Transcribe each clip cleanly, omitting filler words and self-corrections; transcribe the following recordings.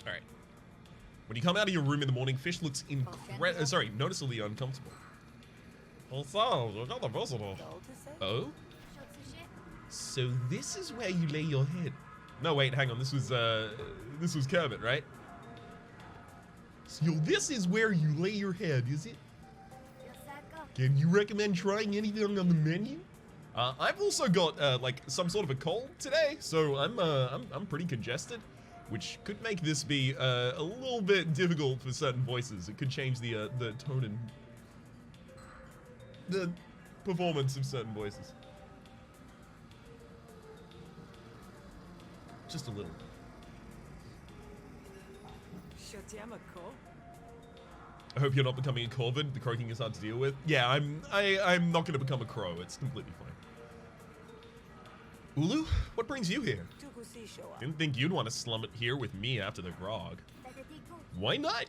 All right. When you come out of your room in the morning, Fish looks noticeably uncomfortable. Oh, you got the visitor. Oh? So this is where you lay your head. No, wait, hang on. This was Kermit, right? So this is where you lay your head, is it? Can you recommend trying anything on the menu? I've also got like some sort of a cold today, so I'm pretty congested, which could make this be a little bit difficult for certain voices. It could change the tone and the performance of certain voices. Just a little. I hope you're not becoming a corvid. The croaking is hard to deal with. Yeah, I'm not going to become a crow. It's completely fine. Ulu, what brings you here? Didn't think you'd want to slum it here with me after the grog. Why not?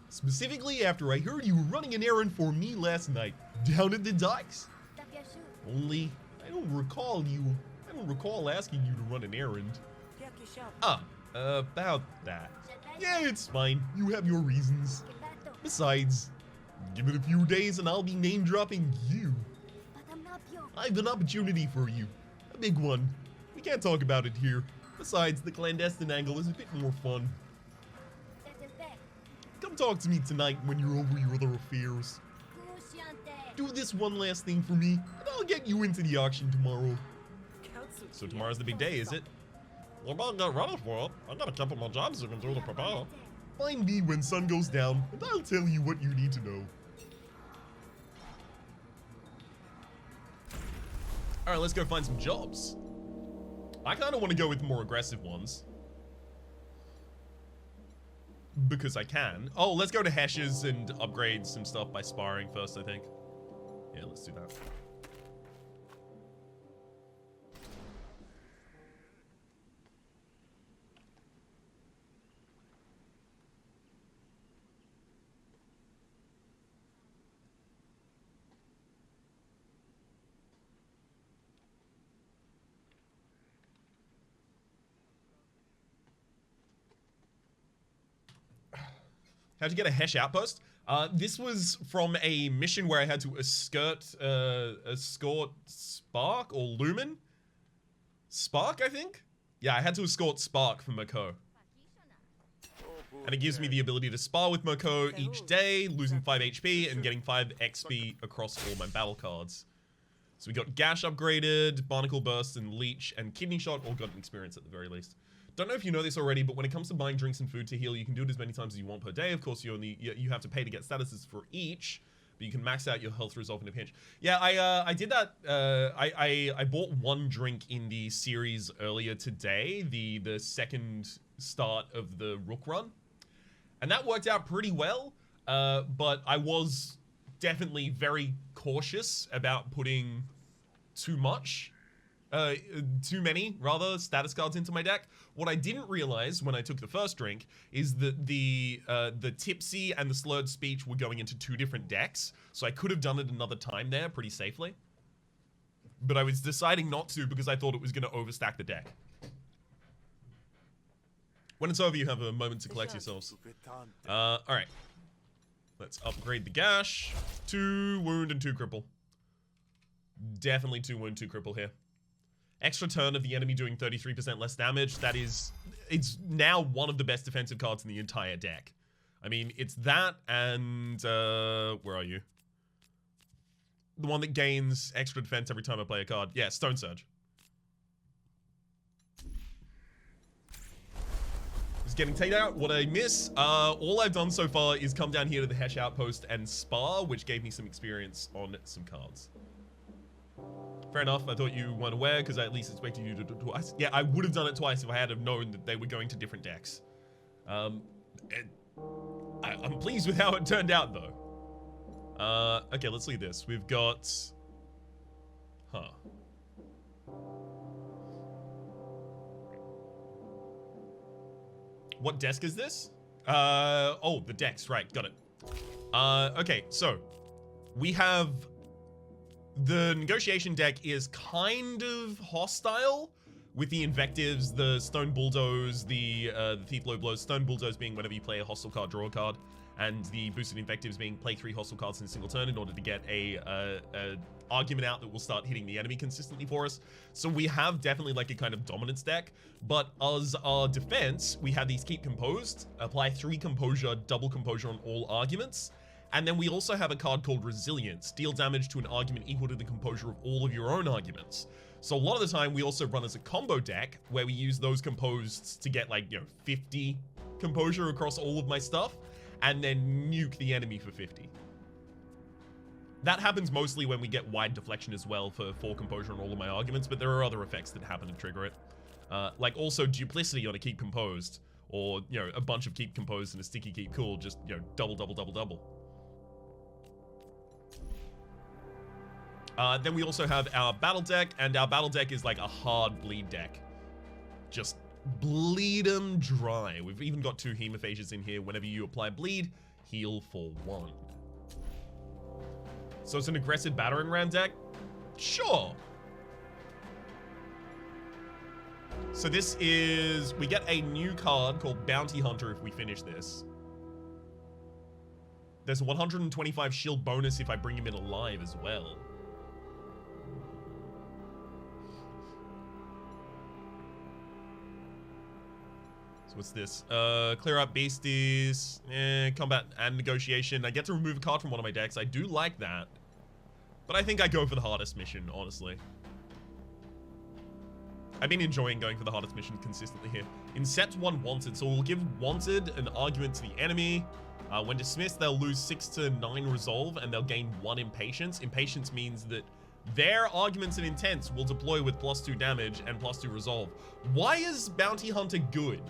Specifically after I heard you were running an errand for me last night down at the docks. Only I don't recall asking you to run an errand. About that. Yeah, it's fine. You have your reasons. Besides, give it a few days and I'll be name-dropping you. I have an opportunity for you. A big one. We can't talk about it here. Besides, the clandestine angle is a bit more fun. Come talk to me tonight when you're over your other affairs. Do this one last thing for me, and I'll get you into the auction tomorrow. So tomorrow's the big day, is it? Well, I'm not ready for it. I've got a couple more jobs you can do to prepare. Find me when sun goes down, and I'll tell you what you need to know. Alright, let's go find some jobs. I kind of want to go with more aggressive ones. Because I can. Oh, let's go to Hesh's and upgrade some stuff by sparring first, I think. Yeah, let's do that. How'd you get a Hesh outpost? This was from a mission where I had to escort Spark or Lumen? Spark, I think? Yeah, I had to escort Spark from Mako. And it gives me the ability to spar with Mako each day, losing 5 HP and getting 5 XP across all my battle cards. So we got Gash upgraded, Barnacle Burst, and Leech, and Kidney Shot all got an experience at the very least. Don't know if you know this already, but when it comes to buying drinks and food to heal, you can do it as many times as you want per day. Of course, you have to pay to get statuses for each, but you can max out your health resolve in a pinch. Yeah, I did that. I bought one drink in the series earlier today, the second start of the Rook run, and that worked out pretty well. But I was definitely very cautious about putting too many status cards into my deck. What I didn't realize when I took the first drink is that the tipsy and the slurred speech were going into 2 different decks, so I could have done it another time there pretty safely. But I was deciding not to because I thought it was going to overstack the deck. When it's over, you have a moment to collect yourselves. Alright. Let's upgrade the Gash. 2 wound and 2 cripple. Definitely 2 wound, 2 cripple here. Extra turn of the enemy doing 33% less damage. It's now one of the best defensive cards in the entire deck. I mean, it's that and, where are you? The one that gains extra defense every time I play a card. Yeah, Stone Surge. Just getting taken out. What I miss? All I've done so far is come down here to the Hesh Outpost and spar, which gave me some experience on some cards. Fair enough, I thought you weren't aware because I at least expected you to do it twice. Yeah, I would have done it twice if I had have known that they were going to different decks. I'm pleased with how it turned out though. Okay, let's leave this. We've got... What desk is this? Oh, the decks, right, got it. Okay, so we have... The negotiation deck is kind of hostile, with the invectives, the stone bulldoze, the thief low blows. Stone bulldoze being whenever you play a hostile card, draw a card, and the boosted invectives being play 3 hostile cards in a single turn in order to get a argument out that will start hitting the enemy consistently for us. So we have definitely like a kind of dominance deck, but as our defense, we have these keep composed, apply 3 composure, double composure on all arguments. And then we also have a card called Resilience, deal damage to an argument equal to the composure of all of your own arguments. So a lot of the time we also run as a combo deck where we use those composed to get like, 50 composure across all of my stuff and then nuke the enemy for 50. That happens mostly when we get wide deflection as well for 4 composure on all of my arguments, but there are other effects that happen to trigger it. Like also duplicity on a keep composed, or, a bunch of keep composed and a sticky keep cool, just, double, double, double, double. Then we also have our battle deck, and our battle deck is like a hard bleed deck. Just bleed them dry. We've even got 2 hemophages in here. Whenever you apply bleed, heal for 1. So it's an aggressive battering ram deck? Sure. So this is, we get a new card called Bounty Hunter if we finish this. There's a 125 shield bonus if I bring him in alive as well. What's this? Clear up beasties, combat and negotiation. I get to remove a card from one of my decks. I do like that. But I think I go for the hardest mission, honestly. I've been enjoying going for the hardest mission consistently here. Incept 1 Wanted. So we'll give Wanted an argument to the enemy. When dismissed, they'll lose 6 to 9 resolve and they'll gain 1 impatience. Impatience means that their arguments and intents will deploy with +2 damage and +2 resolve. Why is Bounty Hunter good?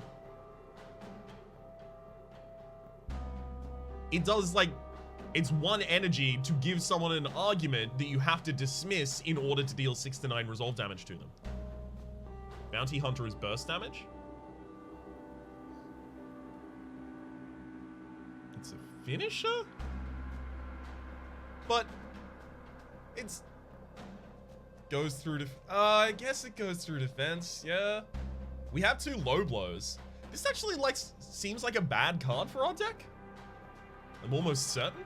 It does, like, it's 1 energy to give someone an argument that you have to dismiss in order to deal 6 to 9 resolve damage to them. Bounty Hunter is burst damage? It's a finisher? But it's goes through I guess it goes through defense, yeah. We have 2 low blows. This actually, like, seems like a bad card for our deck. I'm almost certain.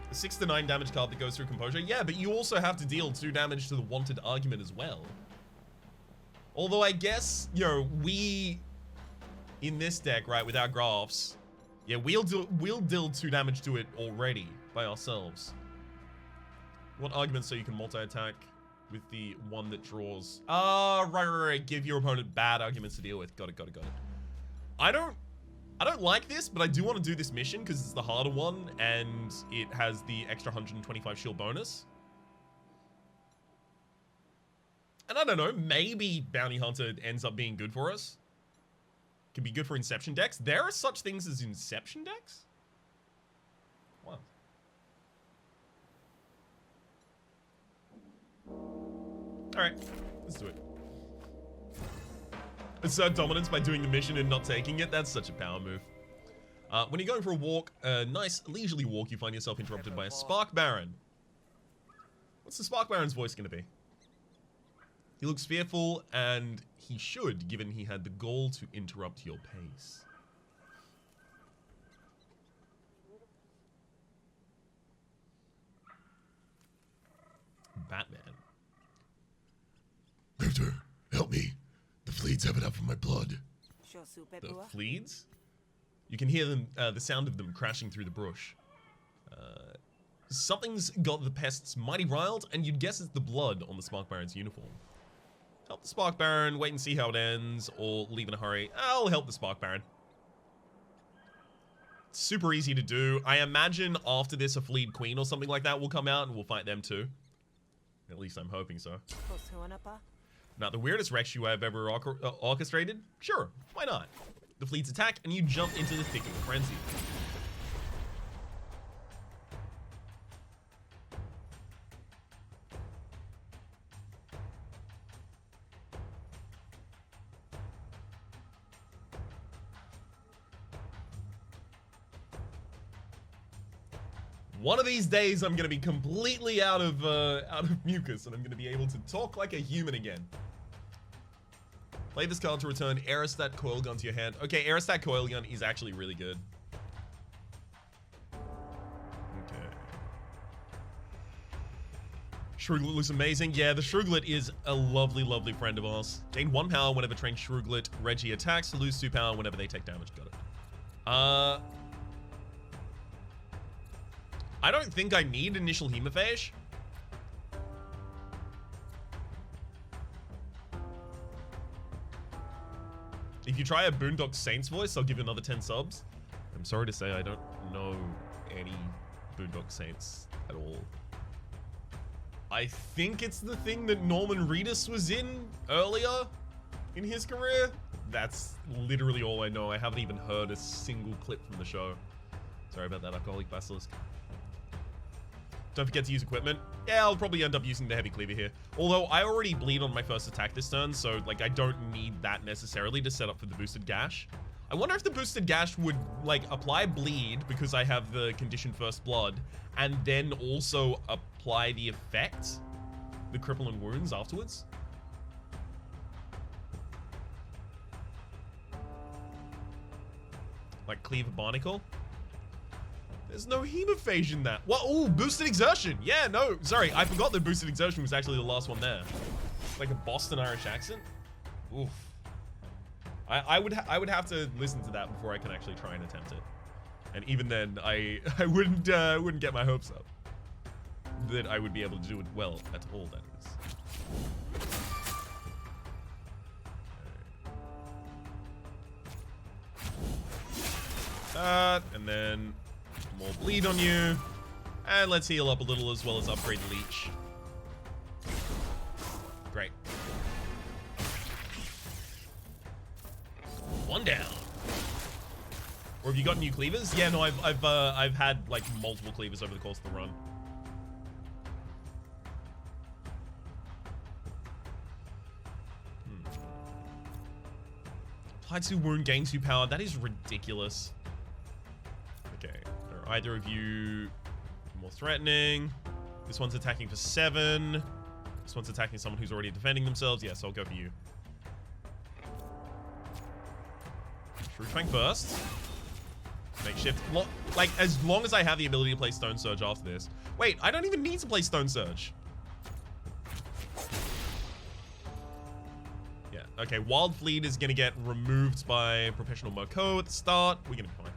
A 6 to 9 damage card that goes through composure. Yeah, but you also have to deal 2 damage to the wanted argument as well. Although I guess, we in this deck, right, with our graphs, yeah, we'll deal 2 damage to it already by ourselves. What arguments so you can multi-attack with the one that draws? Right. Give your opponent bad arguments to deal with. Got it. I don't like this, but I do want to do this mission because it's the harder one and it has the extra 125 shield bonus. And I don't know, maybe Bounty Hunter ends up being good for us. Can be good for Inception decks. There are such things as Inception decks? Wow. Alright, let's do it. Assert dominance by doing the mission and not taking it. That's such a power move. When you're going for a walk, a nice leisurely walk, you find yourself interrupted by a Spark Baron. What's the Spark Baron's voice going to be? He looks fearful, and he should, given he had the gall to interrupt your pace. Batman. Grifter, help me. The fleets have enough of my blood. The fleets? You can hear them, the sound of them crashing through the brush. Something's got the pests mighty riled, and you'd guess it's the blood on the Spark Baron's uniform. Help the Spark Baron, wait and see how it ends, or leave in a hurry. I'll help the Spark Baron. It's super easy to do. I imagine after this a Fleet Queen or something like that will come out and we'll fight them too. At least I'm hoping so. Now, the weirdest rescue I've ever orchestrated? Sure, why not? The fleets attack and you jump into the thick of the frenzy. One of these days, I'm gonna be completely out of mucus, and I'm gonna be able to talk like a human again. Play this card to return Aerostat Coil Gun to your hand. Okay, Aerostat Coil Gun is actually really good. Okay. Shruglet looks amazing. Yeah, the Shruglet is a lovely, lovely friend of ours. Gain 1 power whenever trained Shruglet Reggie attacks. Lose 2 power whenever they take damage. Got it. I don't think I need initial hemophage. If you try a Boondock Saints voice, I'll give you another 10 subs. I'm sorry to say I don't know any Boondock Saints at all. I think it's the thing that Norman Reedus was in earlier in his career. That's literally all I know. I haven't even heard a single clip from the show. Sorry about that, Alcoholic Basilisk. Don't forget to use equipment. Yeah, I'll probably end up using the heavy cleaver here. Although I already bleed on my first attack this turn, so like I don't need that necessarily to set up for the boosted gash. I wonder if the boosted gash would like apply bleed because I have the condition first blood, and then also apply the effect, the crippling wounds afterwards. Like Cleaver Barnacle. There's no hemophage in that. What? Oh, boosted exertion. Yeah, no, sorry. I forgot that boosted exertion was actually the last one there. Like a Boston Irish accent. Oof. I would have to listen to that before I can actually try and attempt it. And even then, I wouldn't get my hopes up that I would be able to do it well at all. That is. And then more bleed on you. And let's heal up a little as well as upgrade the leech. Great. One down. Or have you got new cleavers? Yeah, no, I've had like multiple cleavers over the course of the run. Apply 2 wound, gain 2 power. That is ridiculous. Okay, are either of you more threatening? This one's attacking for 7. This one's attacking someone who's already defending themselves. Yes, I'll go for you. Shrew Fang first. Makeshift. Like, as long as I have the ability to play Stone Surge after this. Wait, I don't even need to play Stone Surge. Yeah, okay. Wild Fleet is going to get removed by Professional Moko at the start. We're going to be fine.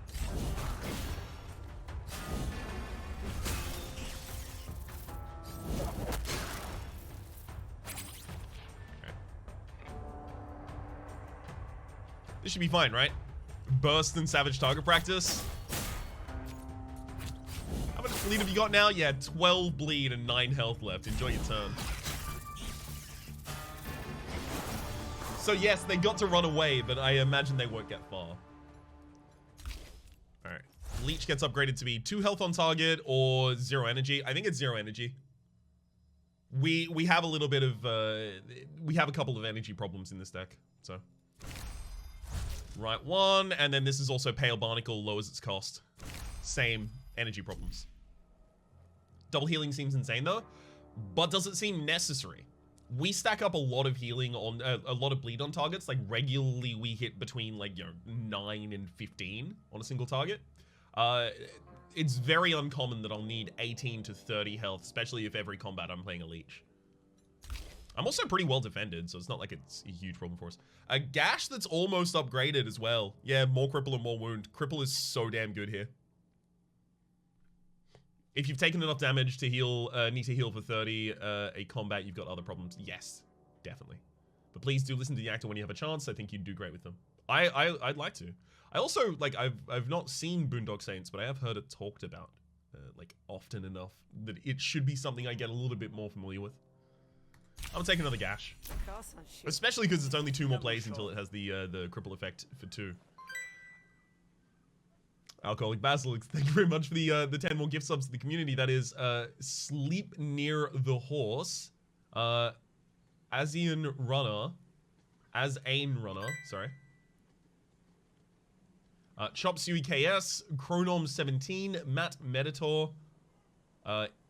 Okay. This should be fine, right? Burst and Savage Target Practice. How much bleed have you got now? Yeah, 12 bleed and 9 health left. Enjoy your turn. So yes, they got to run away, but I imagine they won't get far. Alright. Leech gets upgraded to be 2 health on target or 0 energy. I think it's 0 energy. We have a little bit of we have a couple of energy problems in this deck, so. Right one, and then this is also Pale Barnacle, lowers its cost. Same energy problems. Double healing seems insane though, but does it seem necessary? We stack up a lot of healing on, a lot of bleed on targets. Like regularly we hit between like, 9 and 15 on a single target. It's very uncommon that I'll need 18 to 30 health, especially if every combat I'm playing a leech. I'm also pretty well defended, so it's not like it's a huge problem for us. A gash that's almost upgraded as well. Yeah, more cripple and more wound. Cripple is so damn good here. If you've taken enough damage to heal, need to heal for 30 a combat, you've got other problems. Yes, definitely. But please do listen to the actor when you have a chance. I think you'd do great with them. I'd like to. I also, like, I've not seen Boondock Saints, but I have heard it talked about, like, often enough that it should be something I get a little bit more familiar with. I'm gonna take another gash. Especially because it's only 2 more plays until it has the cripple effect for 2. Alcoholic Basilisk, thank you very much for the 10 more gift subs to the community. That is Sleep Near the Horse, Asian Runner, sorry. Chop Sui KS, Chronom 17, Matt Meditor,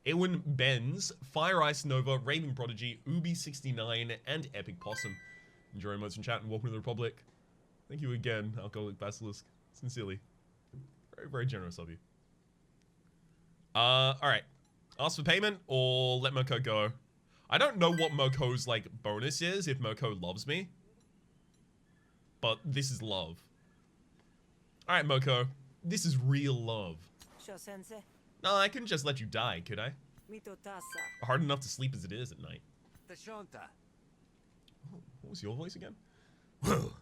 Ewan Benz, Fire Ice Nova, Raving Prodigy, Ubi69, and Epic Possum. Enjoy emotes in chat and welcome to the Republic. Thank you again, Alcoholic Basilisk. Sincerely. Very, very generous of you. Alright. Ask for payment or let Moko go. I don't know what Moko's, like, bonus is if Moko loves me. But this is love. Alright, Moko. This is real love. No, I couldn't just let you die, could I? Hard enough to sleep as it is at night. Oh, what was your voice again? Well,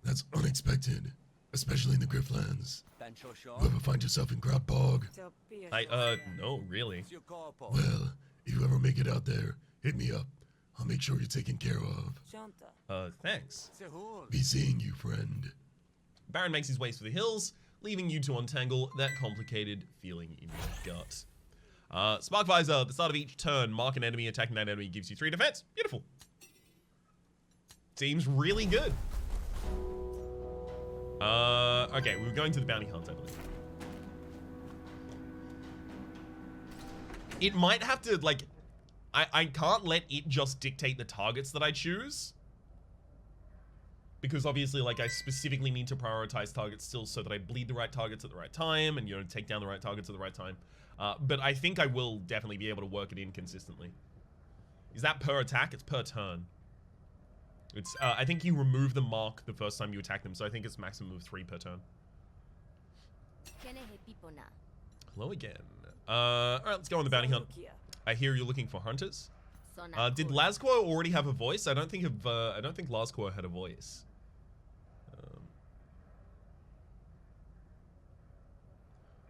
that's unexpected, especially in the Griftlands. You ever find yourself in Grout Bog? No, really. Well, if you ever make it out there, hit me up. I'll make sure you're taken care of. Thanks. Be seeing you, friend. Baron makes his way through the hills, leaving you to untangle that complicated feeling in your gut. Spark Visor, at the start of each turn, mark an enemy, attacking that enemy gives you 3 defense. Beautiful. Seems really good. Okay, we were going to the bounty hunt, I believe. It might have to, like, I can't let it just dictate the targets that I choose. Because obviously, like, I specifically need to prioritize targets still so that I bleed the right targets at the right time and, you know, take down the right targets at the right time. But I think I will definitely be able to work it in consistently. Is that per attack? It's per turn. It's, I think you remove the mark the first time you attack them, so I think it's maximum of 3 per turn. Hello again. Alright, let's go on the bounty hunt. I hear you're looking for hunters. Did Lasquo already have a voice? I don't think Lasquo had a voice.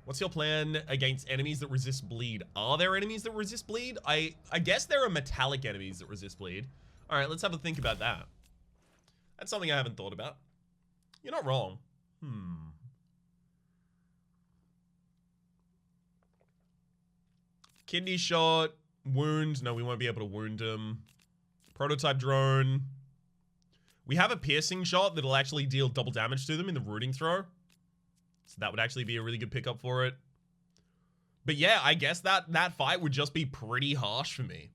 What's your plan against enemies that resist bleed? Are there enemies that resist bleed? I guess there are metallic enemies that resist bleed. Alright, let's have a think about that. That's something I haven't thought about. You're not wrong. Kidney shot. Wound. No, we won't be able to wound him. Prototype drone. We have a piercing shot that'll actually deal double damage to them in the rooting throw. So that would actually be a really good pickup for it. But yeah, I guess that fight would just be pretty harsh for me.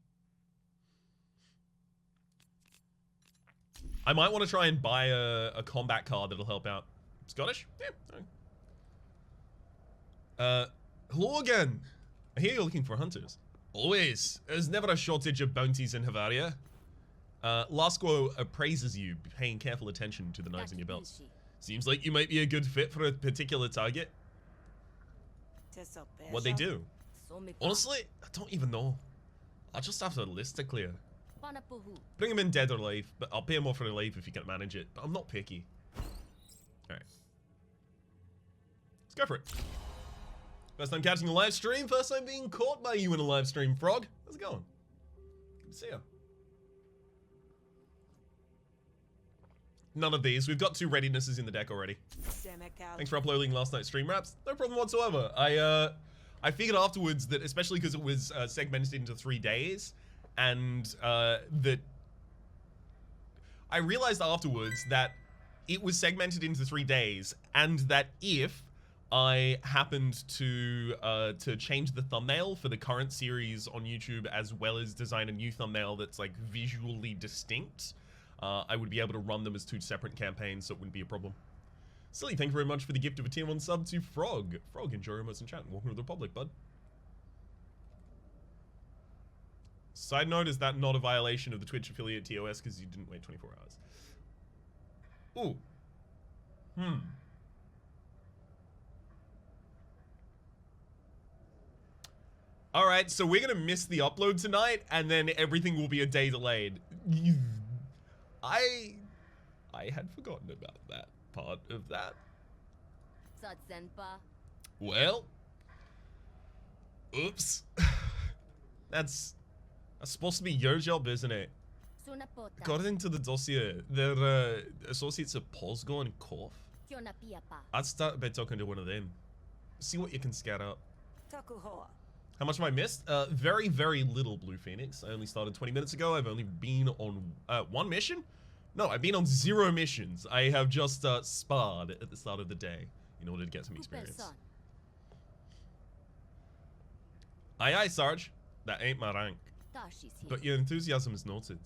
I might want to try and buy a combat card that'll help out. Scottish? Yeah. Hello again. I hear you're looking for hunters. Always. There's never a shortage of bounties in Havaria. Lasquo appraises you, paying careful attention to the knives in your belts. Seems like you might be a good fit for a particular target. What'd they do? Honestly, I don't even know. I'll just have to list to clear. Bring him in dead or alive, but I'll pay more for alive if you can manage it. But I'm not picky. Alright. Let's go for it. First time catching a live stream, first time being caught by you in a live stream, Frog. How's it going? Good to see you. None of these. We've got 2 readinesses in the deck already. Thanks for uploading last night's stream wraps. No problem whatsoever. I figured afterwards that, especially because it was segmented into 3 days, and that I realized afterwards that it was segmented into 3 days, and that if I happened to change the thumbnail for the current series on YouTube, as well as design a new thumbnail that's like visually distinct, I would be able to run them as 2 separate campaigns, so it wouldn't be a problem. Silly, thank you very much for the gift of a tier 1 sub to Frog. Frog, enjoy your emotes in chat and welcome to the Republic, bud. Side note, is that not a violation of the Twitch affiliate TOS because you didn't wait 24 hours? Ooh. Alright, so we're gonna miss the upload tonight, and then everything will be a day delayed. I had forgotten about that part of that. Well. Oops. That's supposed to be your job, isn't it? According to the dossier, they're associates of Posgo and Koff. I'd start by talking to one of them. See what you can scout up. How much have I missed? Very, very little, Blue Phoenix. I only started 20 minutes ago. I've only been on 1 mission? No, I've been on 0 missions. I have just sparred at the start of the day in order to get some experience. Aye aye, Sarge. That ain't my rank. But your enthusiasm is noted.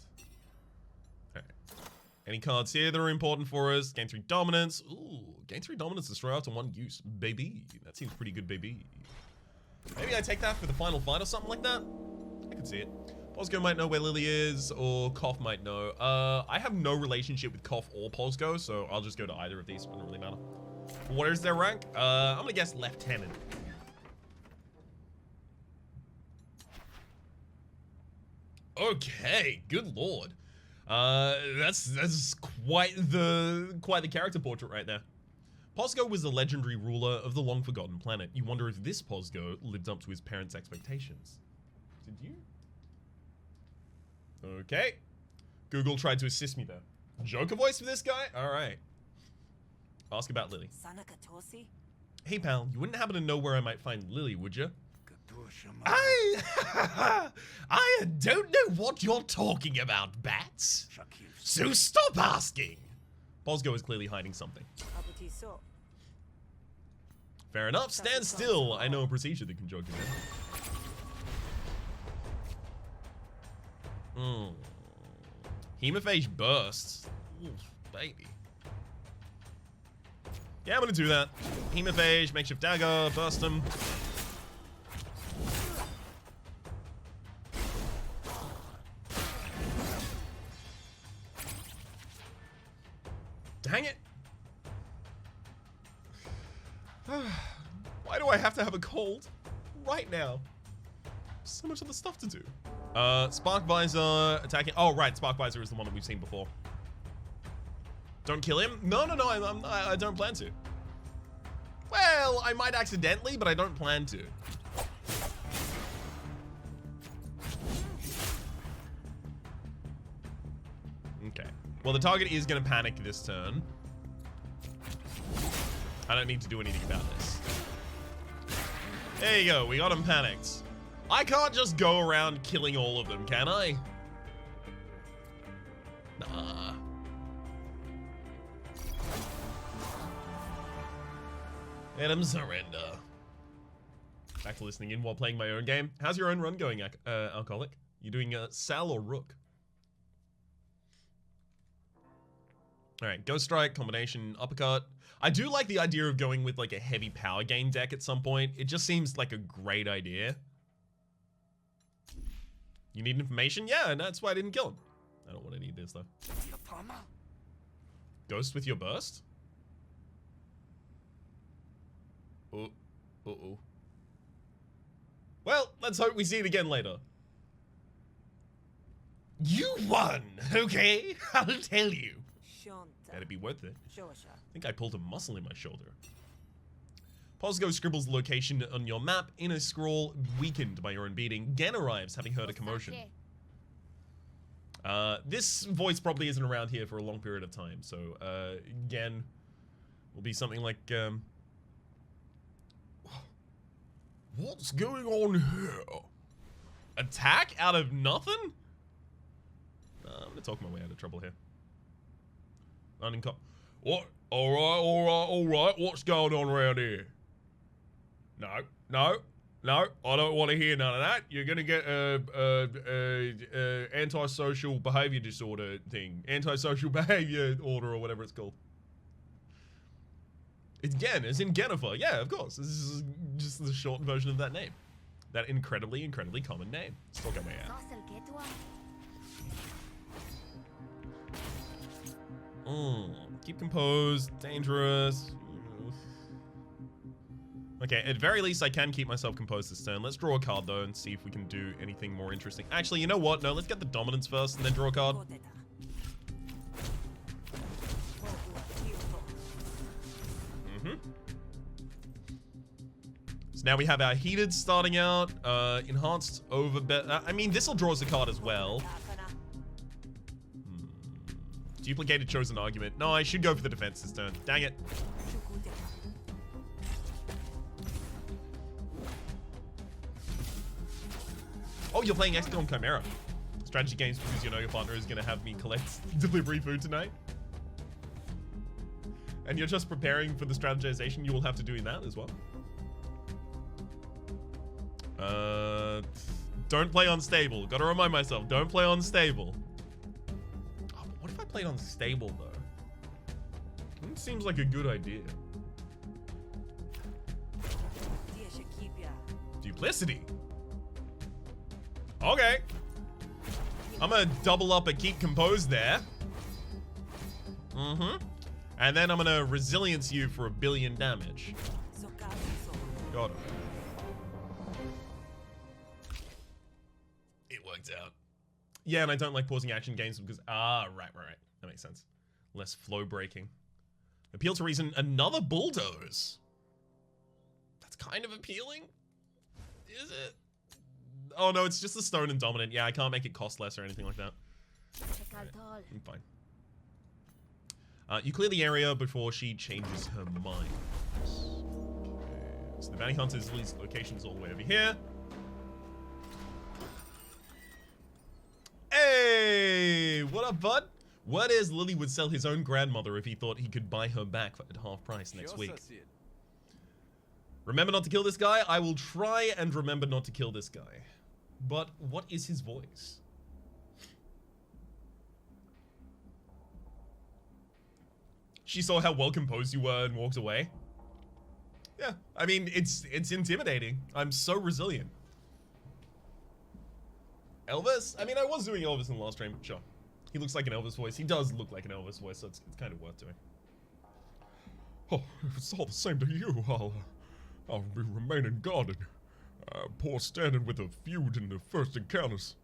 Alright. Any cards here that are important for us? Gain 3 dominance. Ooh, gain 3 dominance, destroy after 1 use. Baby. That seems pretty good, baby. Maybe I take that for the final fight or something like that? I can see it. Posgo might know where Lily is, or Koff might know. I have no relationship with Koff or Posgo, so I'll just go to either of these. It doesn't really matter. What is their rank? I'm gonna guess lieutenant. Okay, good lord. That's quite the character portrait right there. Posgo was the legendary ruler of the long-forgotten planet. You wonder if this Posgo lived up to his parents' expectations. Did you? Okay. Google tried to assist me there. Joker voice for this guy? Alright. Ask about Lily. Hey pal, you wouldn't happen to know where I might find Lily, would you? I don't know what you're talking about, Bats. So stop asking. Posgo is clearly hiding something. Fair enough. Stand still. I know a procedure that can joke you in. Hemophage bursts. Oof, baby. Yeah, I'm gonna do that. Hemophage, makeshift dagger, burst him. Dang it. Why do I have to have a cold right now? So much other stuff to do. Spark Visor attacking. Oh, right. Spark Visor is the one that we've seen before. Don't kill him? No, I don't plan to. Well, I might accidentally, but I don't plan to. Okay. Well, the target is going to panic this turn. I don't need to do anything about this. There you go. We got him panicked. I can't just go around killing all of them, can I? Nah. Let him surrender. Back to listening in while playing my own game. How's your own run going, Alcoholic? You doing Sal or Rook? Alright, Ghost Strike, combination, uppercut. I do like the idea of going with like a heavy power gain deck at some point. It just seems like a great idea. You need information? Yeah, and that's why I didn't kill him. I don't want to need this though. Ghost with your burst? Uh-oh. Well, let's hope we see it again later. You won, okay? I'll tell you. Better be worth it. I think I pulled a muscle in my shoulder. Posgo scribbles the location on your map in a scroll weakened by your own beating. Gen arrives, having heard a commotion. This voice probably isn't around here for a long period of time, so Gen will be something like, what's going on here? Attack out of nothing? I'm gonna talk my way out of trouble here. What? Alright, what's going on around here? No, I don't want to hear none of that. You're gonna get antisocial behavior disorder thing. Antisocial behavior order or whatever it's called. It's Gen, as in Jennifer. Yeah, of course. This is just the short version of that name. That incredibly common name. Let's talk our way out. Keep composed. Dangerous. Okay, at very least I can keep myself composed this turn. Let's draw a card though and see if we can do anything more interesting. Actually, you know what? No, let's get the dominance first and then draw a card. So now we have our heated starting out. Enhanced over... I mean, this'll draw us a card as well. Duplicated chosen argument. No, I should go for the defense this turn. Dang it. Oh, you're playing XCOM Chimera. Strategy games because you know your partner is going to have me collect delivery food tonight. And you're just preparing for the strategization you will have to do in that as well. Don't play unstable. Gotta remind myself, don't play unstable. Oh, but what if I played unstable, though? It seems like a good idea. Duplicity. Okay. I'm gonna double up a keep composed there. And then I'm gonna resilience you for 1 billion damage. Got it. It worked out. Yeah, and I don't like pausing action games because right. That makes sense. Less flow breaking. Appeal to reason, another bulldoze. That's kind of appealing. Is it? Oh no, it's just the stone and dominant. Yeah, I can't make it cost less or anything like that. Right, I'm fine. You clear the area before she changes her mind. Okay. So the bounty hunter's location is all the way over here. Hey, what up, bud? Word is Lily would sell his own grandmother if he thought he could buy her back at half price next week. Remember not to kill this guy? I will try and remember not to kill this guy. But what is his voice? She saw how well composed you were and walked away. Yeah, I mean, it's intimidating. I'm so resilient. Elvis? I mean, I was doing Elvis in the last stream. Sure. He looks like an Elvis voice. He does look like an Elvis voice, so it's kind of worth doing. Oh, if it's all the same to you, I'll be remaining guarded. Poor standing with a feud in the first encounters.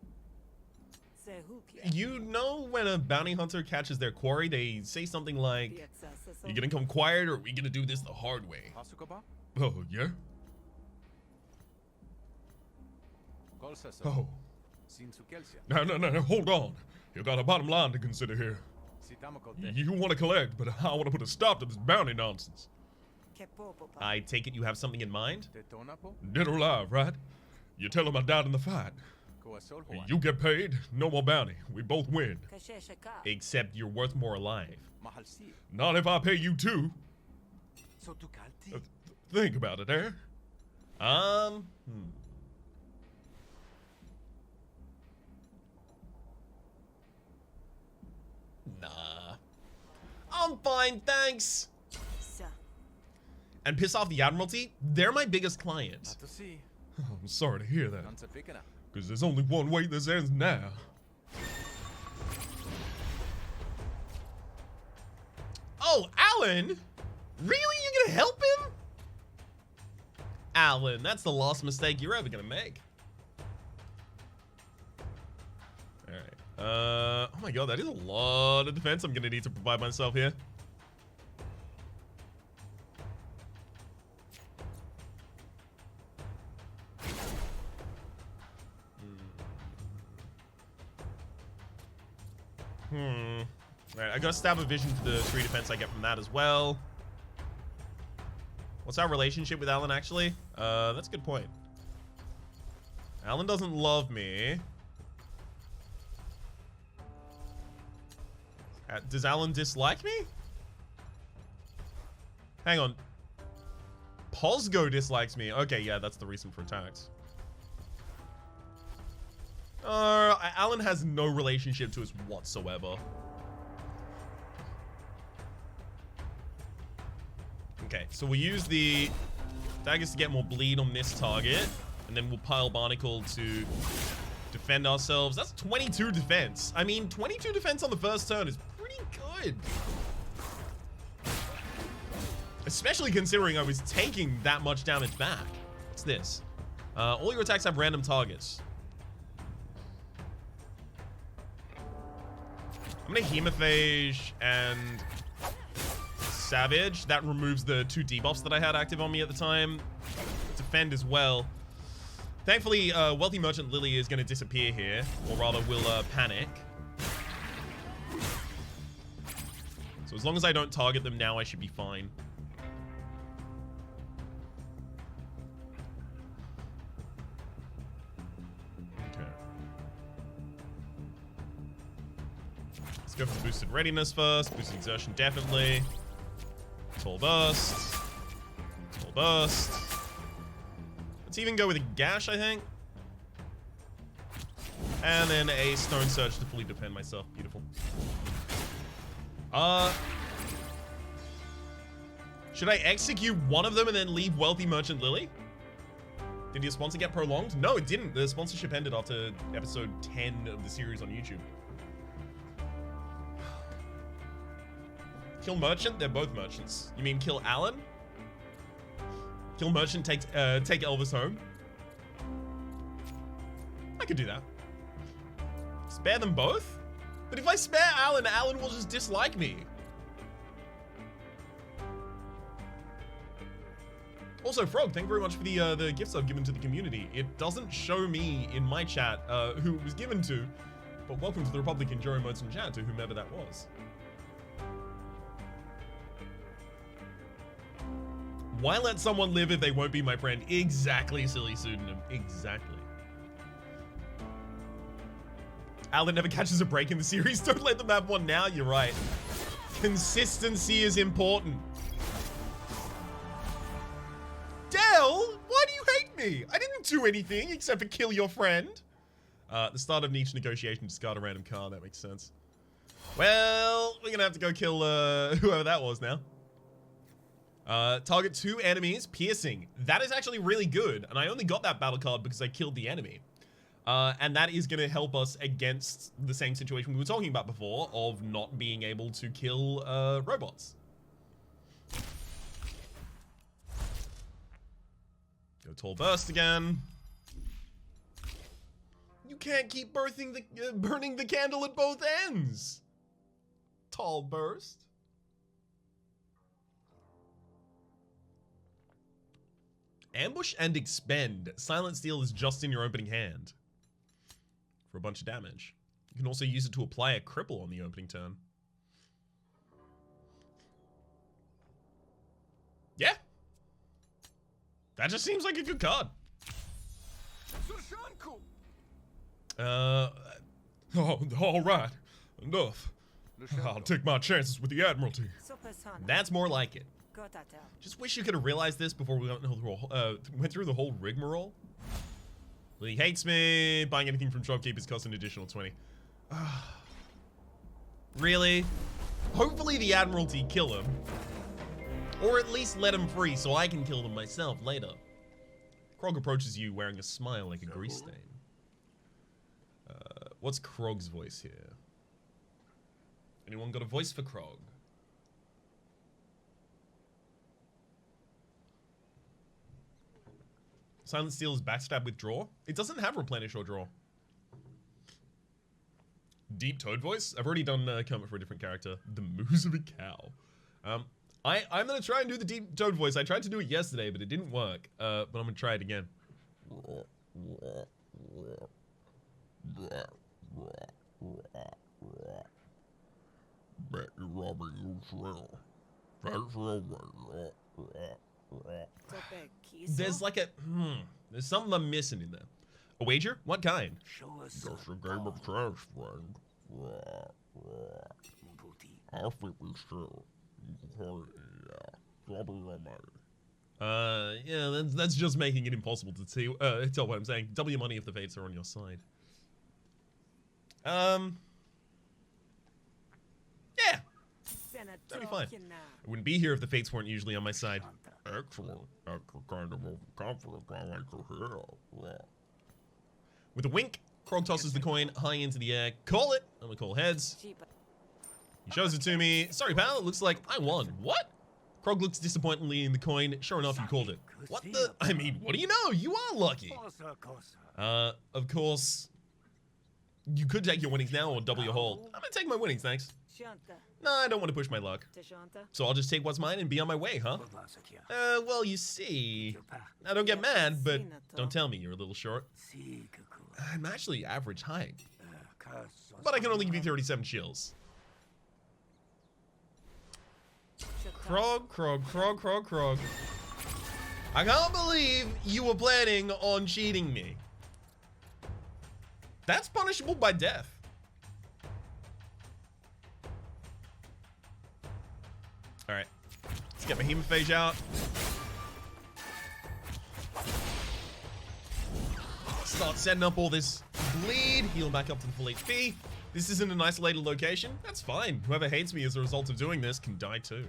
You know when a bounty hunter catches their quarry, they say something like, "You gonna come quiet or are we gonna do this the hard way?" Oh, yeah? Oh. No, hold on. You got a bottom line to consider here. You want to collect, but I want to put a stop to this bounty nonsense. I take it you have something in mind? Dead or alive, right? You tell him I died in the fight. You get paid, no more bounty. We both win. Except you're worth more alive. Not if I pay you too. Think about it, eh? Nah. I'm fine, thanks. And piss off the Admiralty? They're my biggest client. Oh, I'm sorry to hear that. Because there's only one way this ends now. Oh, Alan? Really? You gonna help him? Alan, that's the last mistake you're ever gonna make. Alright. Oh my god, that is a lot of defense I'm gonna need to provide myself here. Alright, I gotta stab a vision for the 3 defense I get from that as well. What's our relationship with Alan, actually? That's a good point. Alan doesn't love me. Does Alan dislike me? Hang on. Posgo dislikes me. Okay, yeah, that's the reason for attacks. Alan has no relationship to us whatsoever. Okay, so we'll use the daggers to get more bleed on this target, and then we'll pile Barnacle to defend ourselves. That's 22 defense. I mean, 22 defense on the first turn is pretty good. Especially considering I was taking that much damage back. What's this? All your attacks have random targets. I'm gonna Hemophage and Savage. That removes the 2 debuffs that I had active on me at the time. Defend as well. Thankfully, Wealthy Merchant Lily is gonna disappear here, or rather will panic. So as long as I don't target them now, I should be fine. Go for boosted readiness first. Boosted exertion, definitely. Tall burst. Tall burst. Let's even go with a gash, I think. And then a stone surge to fully defend myself. Beautiful. Should I execute one of them and then leave Wealthy Merchant Lily? Did your sponsor get prolonged? No, it didn't. The sponsorship ended after episode 10 of the series on YouTube. Kill Merchant? They're both merchants. You mean kill Alan? Kill Merchant, take Elvis home? I could do that. Spare them both? But if I spare Alan, Alan will just dislike me. Also, Frog, thank you very much for the gifts I've given to the community. It doesn't show me in my chat who it was given to, but welcome to the Republic and Joey Modes in chat to whomever that was. Why let someone live if they won't be my friend? Exactly, silly pseudonym. Exactly. Alan never catches a break in the series. Don't let them have one now. You're right. Consistency is important. Dell, why do you hate me? I didn't do anything except for kill your friend. The start of each negotiation, discard a random card. That makes sense. Well, we're gonna have to go kill whoever that was now. Target 2 enemies, piercing. That is actually really good, and I only got that battle card because I killed the enemy. And that is gonna help us against the same situation we were talking about before of not being able to kill robots. Go tall burst again. You can't keep burning the candle at both ends. Tall burst. Ambush and expend. Silent Steel is just in your opening hand for a bunch of damage. You can also use it to apply a cripple on the opening turn. Yeah. That just seems like a good card. All right. Enough. I'll take my chances with the Admiralty. That's more like it. Just wish you could have realized this before we went through the whole rigmarole. He hates me. Buying anything from shopkeepers costs an additional 20. Really? Hopefully the Admiralty kill him. Or at least let him free so I can kill them myself later. Krog approaches you wearing a smile like a grease stain. What's Krog's voice here? Anyone got a voice for Krog? Silent Steel is backstab with draw. It doesn't have replenish or draw. Deep Toad voice? I've already done Kermit for a different character. The moose of a cow. I'm gonna try and do the Deep Toad voice. I tried to do it yesterday, but it didn't work. But I'm gonna try it again. There's like a there's something I'm missing in there. A wager? What kind? Just a game of chance, friend. I think we should. Yeah, that's just making it impossible to see, tell what I'm saying. Double your money if the fates are on your side. Yeah. That'd be fine. I wouldn't be here if the fates weren't usually on my side. Excellent. That's the kind of confidence I like to hear. With a wink, Krog tosses the coin high into the air. Call it! I'm gonna call heads. He shows it to me. Sorry, pal, it looks like I won. What? Krog looks disappointingly in the coin. Sure enough, you called it. What the? I mean, what do you know? You are lucky. Of course, you could take your winnings now or double your haul. I'm gonna take my winnings, thanks. No, I don't want to push my luck. So I'll just take what's mine and be on my way, huh? Well, you see, I don't get mad, but don't tell me you're a little short. I'm actually average height, but I can only give you 37 chills. Krog. I can't believe you were planning on cheating me. That's punishable by death. All right, let's get my hemophage out. Start setting up all this bleed, heal back up to the full HP. This isn't an isolated location. That's fine. Whoever hates me as a result of doing this can die too.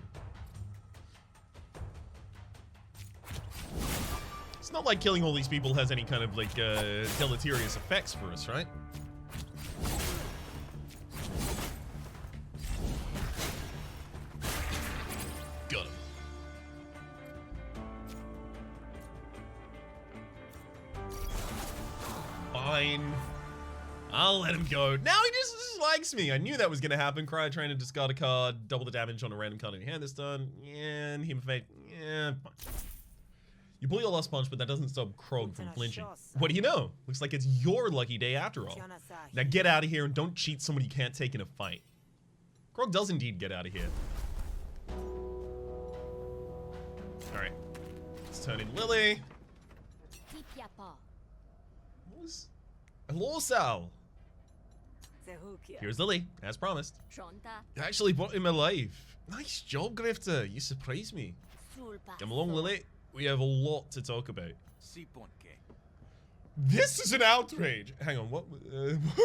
It's not like killing all these people has any kind of like deleterious effects for us, right? Got him. Fine. I'll let him go. Now he just dislikes me. I knew that was going to happen. Cryo train and discard a card. Double the damage on a random card in your hand this turn. Yeah, and him fate. Yeah, fine. You pull your last punch, but that doesn't stop Krog from flinching. What do you know? Looks like it's your lucky day after all. Now get out of here and don't cheat someone you can't take in a fight. Krog does indeed get out of here. Alright. Let's turn in Lily. What was... Hello, Sal. Here's Lily, as promised. You actually brought him alive. Nice job, Grifter. You surprised me. Come along, Lily. We have a lot to talk about. This is an outrage. Hang on, what?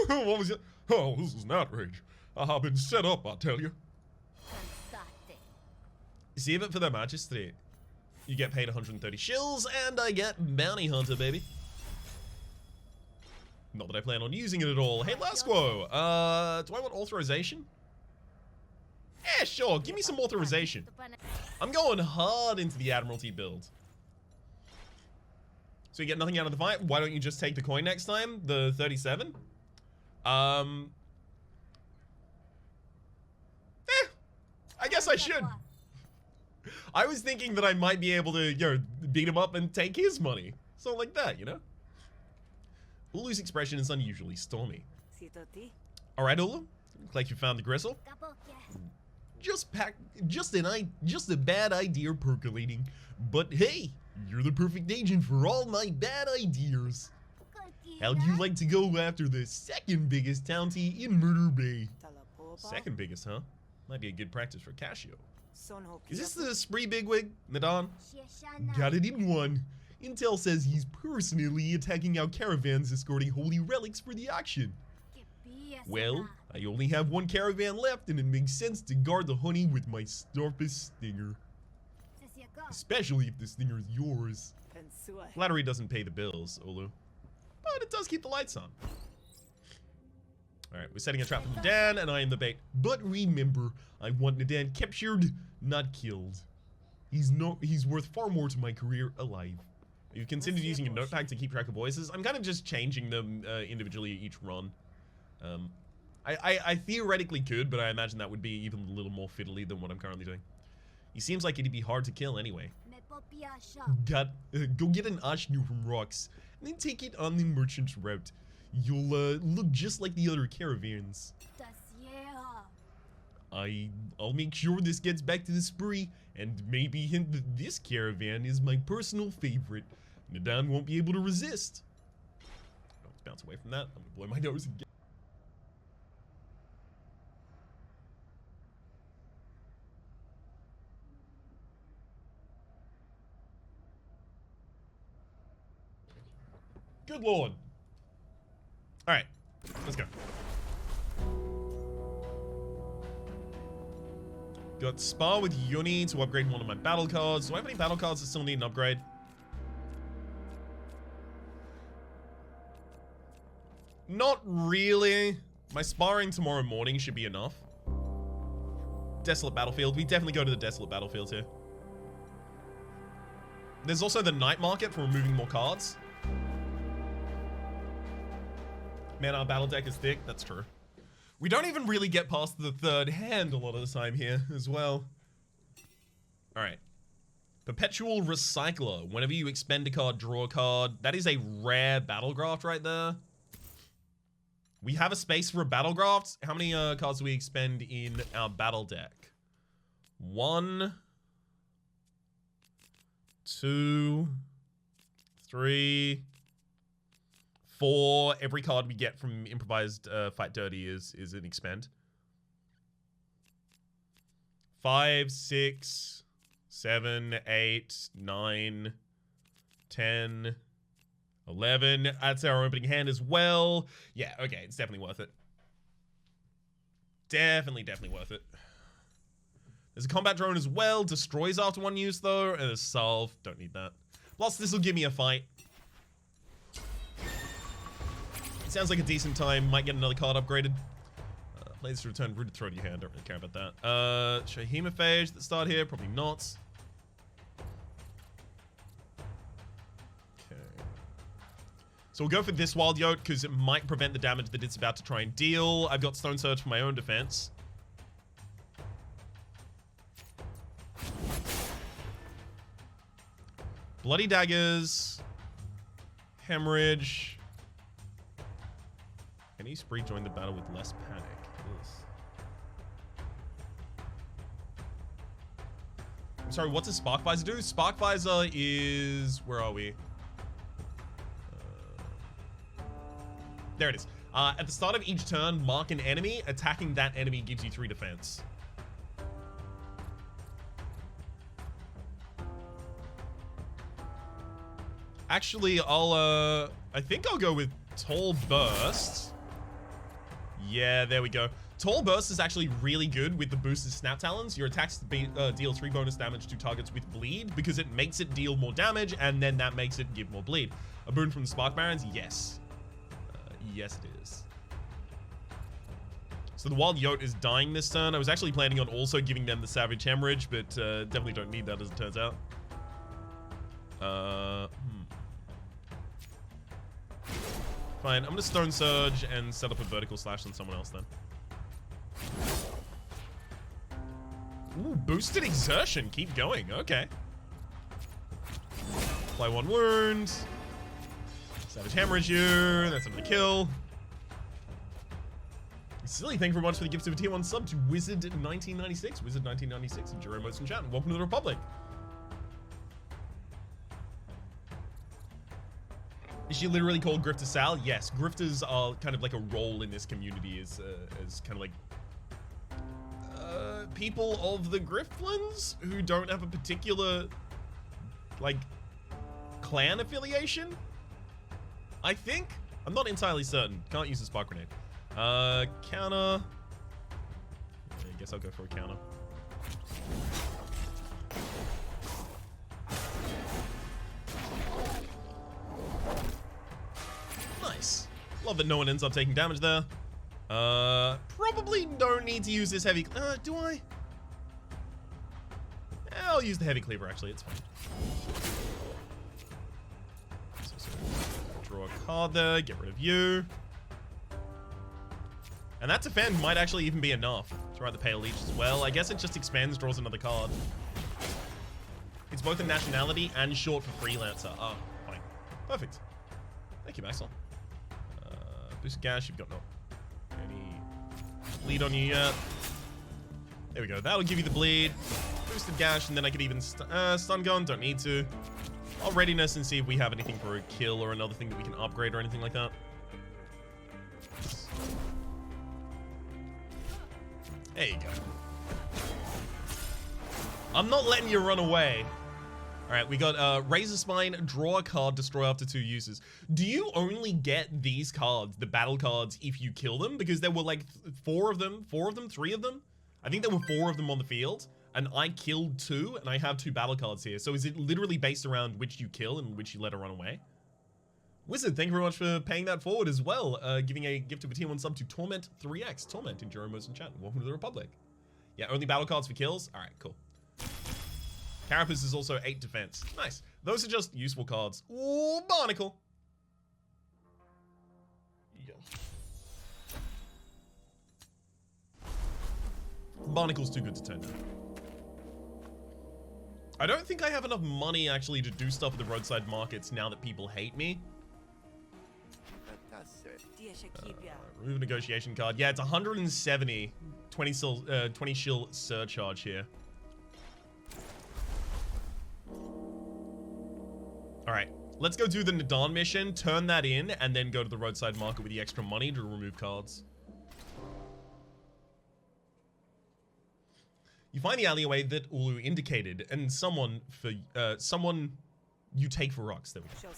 What was it? Oh, this is an outrage. I have been set up, I tell you. Save it for the magistrate. You get paid 130 shills, and I get bounty hunter, baby. Not that I plan on using it at all. Hey, Lasquo, do I want authorization? Yeah, sure. Give me some authorization. I'm going hard into the Admiralty build. So you get nothing out of the fight? Why don't you just take the coin next time? The 37? I guess I should. I was thinking that I might be able to, you know, beat him up and take his money. Something like that, you know? Ulu's expression is unusually stormy. Alright, Ulu. Looks like you found the gristle. Just a bad idea percolating. But hey, you're the perfect agent for all my bad ideas. How'd you like to go after the second biggest bounty in Murder Bay? Second biggest, huh? Might be a good practice for Casio. Is this the spree bigwig, Nadan? Got it in one. Intel says he's personally attacking our caravans escorting holy relics for the auction. Well, I only have one caravan left and it makes sense to guard the honey with my sharpest stinger. Especially if the stinger is yours. Flattery doesn't pay the bills, Olu. But it does keep the lights on. Alright, we're setting a trap for Nadan and I am the bait. But remember, I want Nadan captured, not killed. He's worth far more to my career alive. You've considered using a notepad to keep track of voices. I'm kind of just changing them individually each run. I theoretically could, but I imagine that would be even a little more fiddly than what I'm currently doing. He seems like it'd be hard to kill anyway. Go get an Ashnu from Rocks, and then take it on the merchant's route. You'll look just like the other caravans. I'll make sure this gets back to the spree, and maybe hint that this caravan is my personal favorite. Nadan won't be able to resist. Let's bounce away from that. I'm gonna blow my nose again. Good lord. Alright, let's go. Got Spar with Yuni to upgrade one of my battle cards. Do I have any battle cards that still need an upgrade? Not really. My sparring tomorrow morning should be enough. Desolate Battlefield. We definitely go to the Desolate Battlefield here. There's also the night market for removing more cards. Man, our battle deck is thick. That's true. We don't even really get past the third hand a lot of the time here as well. Alright. Perpetual Recycler. Whenever you expend a card, draw a card. That is a rare battlegraft right there. We have a space for a battlegraft. How many cards do we expend in our battle deck? 1, 2, 3, 4. Every card we get from improvised Fight Dirty is an expend. 5, 6, 7, 8, 9, 10, 11. That's our opening hand as well. Yeah, okay, it's definitely worth it. Definitely worth it. There's a combat drone as well. Destroys after one use, though. And a salve. Don't need that. Plus, this will give me a fight. Sounds like a decent time. Might get another card upgraded. Plays to return rooted throat to your hand. Don't really care about that. Show Hemophage at the start here. Probably not. Okay. So we'll go for this Wild Yote because it might prevent the damage that it's about to try and deal. I've got Stone Surge for my own defense. Bloody Daggers. Hemorrhage. Can you spree join the battle with less panic? Yes. I'm sorry, what does Spark Visor do? Spark Visor is... Where are we? There it is. At the start of each turn, mark an enemy. Attacking that enemy gives you 3 defense. Actually, I think I'll go with Tall Burst. Yeah, there we go. Tall Burst is actually really good with the boosted Snap Talons. Your attacks deal 3 bonus damage to targets with bleed because it makes it deal more damage and then that makes it give more bleed. A boon from the Spark Barons? Yes. Yes, it is. So the Wild Yote is dying this turn. I was actually planning on also giving them the Savage Hemorrhage, but definitely don't need that as it turns out. Fine, I'm gonna Stone Surge and set up a Vertical Slash on someone else then. Ooh, boosted exertion. Keep going. Okay. Apply 1 wound. Savage Hemorrhage you. That's another kill. Silly, thank you very much for the gift of a tier 1 sub to Wizard1996. Wizard1996 and Jerome Most in chat. Welcome to the Republic. Is she literally called Grifter Sal? Yes, grifters are kind of like a role in this community as kind of like people of the Griftlands who don't have a particular like clan affiliation. I think. I'm not entirely certain. Can't use a spark grenade. Counter. I guess I'll go for a counter. Nice. Love that no one ends up taking damage there. Probably don't need to use this heavy... do I? I'll use the heavy cleaver, actually. It's fine. So, draw a card there. Get rid of you. And that defend might actually even be enough. Throw out the Pale Leech as well. I guess it just expands, draws another card. It's both a nationality and short for freelancer. Oh, fine. Perfect. Thank you, Maxwell. Boosted Gash, you've got no any bleed on you yet. There we go. That'll give you the bleed. Boosted Gash, and then I could even stun gun. Don't need to. I'll readiness and see if we have anything for a kill or another thing that we can upgrade or anything like that. There you go. I'm not letting you run away. All right, we got Razor Spine, draw a card, destroy after 2 uses. Do you only get these cards, the battle cards, if you kill them? Because there were like 3 of them? I think there were 4 of them on the field, and I killed 2, and I have 2 battle cards here. So is it literally based around which you kill and which you let her run away? Wizard, thank you very much for paying that forward as well. Giving a gift of a tier 1 sub to Torment3X. Torment in Jerome Most in chat. Welcome to the Republic. Yeah, only battle cards for kills? All right, cool. Carapace is also 8 defense. Nice. Those are just useful cards. Ooh, Barnacle. Yeah. Barnacle's too good to turn down. I don't think I have enough money actually to do stuff at the roadside markets now that people hate me. Remove negotiation card. Yeah, it's 170. 20 shield surcharge here. Alright, let's go do the Nadan mission, turn that in, and then go to the roadside market with the extra money to remove cards. You find the alleyway that Ulu indicated, and someone you take for rocks. There we go.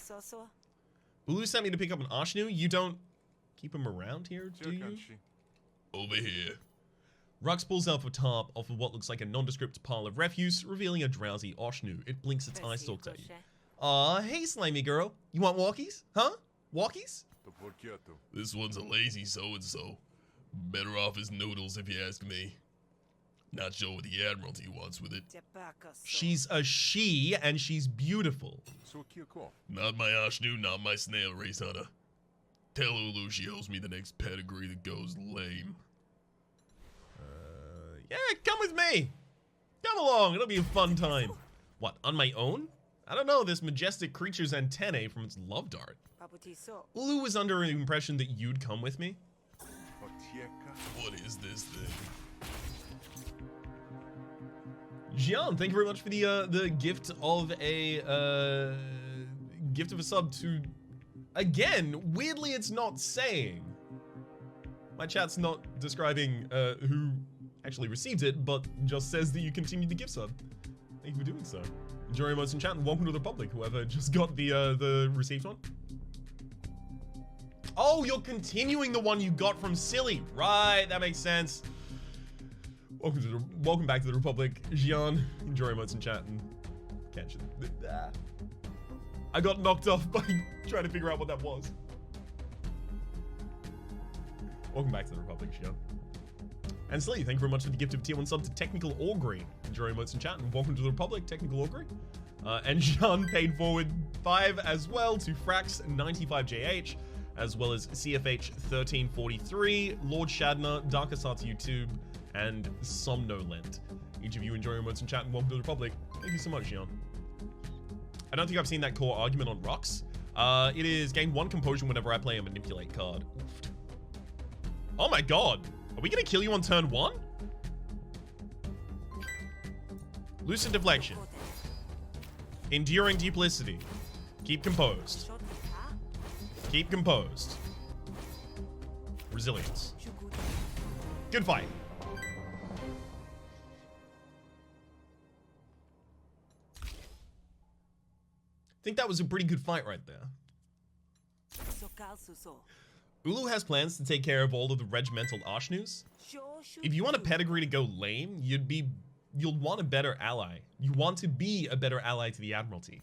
Ulu sent me to pick up an Ashnu. You don't keep him around here, do you? Over here. Rux pulls out a tarp off of what looks like a nondescript pile of refuse, revealing a drowsy Ashnu. It blinks its eye stalks at you. Aw, hey, slimy girl. You want walkies? Huh? Walkies? This one's a lazy so-and-so. Better off as noodles if you ask me. Not sure what the Admiralty wants with it. She's a she, and she's beautiful. Not my Ashnu, not my snail race hunter. Tell Ulu she owes me the next pedigree that goes lame. Yeah, come with me. Come along, it'll be a fun time. What, on my own? I don't know, this majestic creature's antennae from its love dart. Ulu was under an impression that you'd come with me. What is this thing? Jian, thank you very much for the gift of a sub to, again, weirdly it's not saying. My chat's not describing who actually received it, but just says that you continued the gift sub. Thank you for doing so. Enjoy emotes in chat and welcome to the Republic, whoever just got the received one. Oh, you're continuing the one you got from Silly. Right, that makes sense. Welcome back to the Republic, Jian. Enjoy emotes in chat and catch it. I got knocked off by trying to figure out what that was. Welcome back to the Republic, Jian. And Silly, thank you very much for the gift of tier 1 sub to Technical Augury. Enjoy emotes in chat and welcome to the Republic, Technical Augury. And Jian paid forward 5 as well to Frax95JH, as well as CFH1343, Lord Shadner, Dark Asata YouTube, and Somnolent. Each of you enjoy your emotes in chat and welcome to the Republic. Thank you so much, Jian. I don't think I've seen that core argument on Rux. It is gain 1 composure whenever I play a manipulate card. Oofed. Oh my god. Are we gonna kill you on turn 1? Lucid Deflection. Enduring Duplicity. Keep composed. Keep composed. Resilience. Good fight. I think that was a pretty good fight right there. Ulu has plans to take care of all of the regimental Ashnus. If you want a pedigree to go lame, you'll want a better ally. You want to be a better ally to the Admiralty.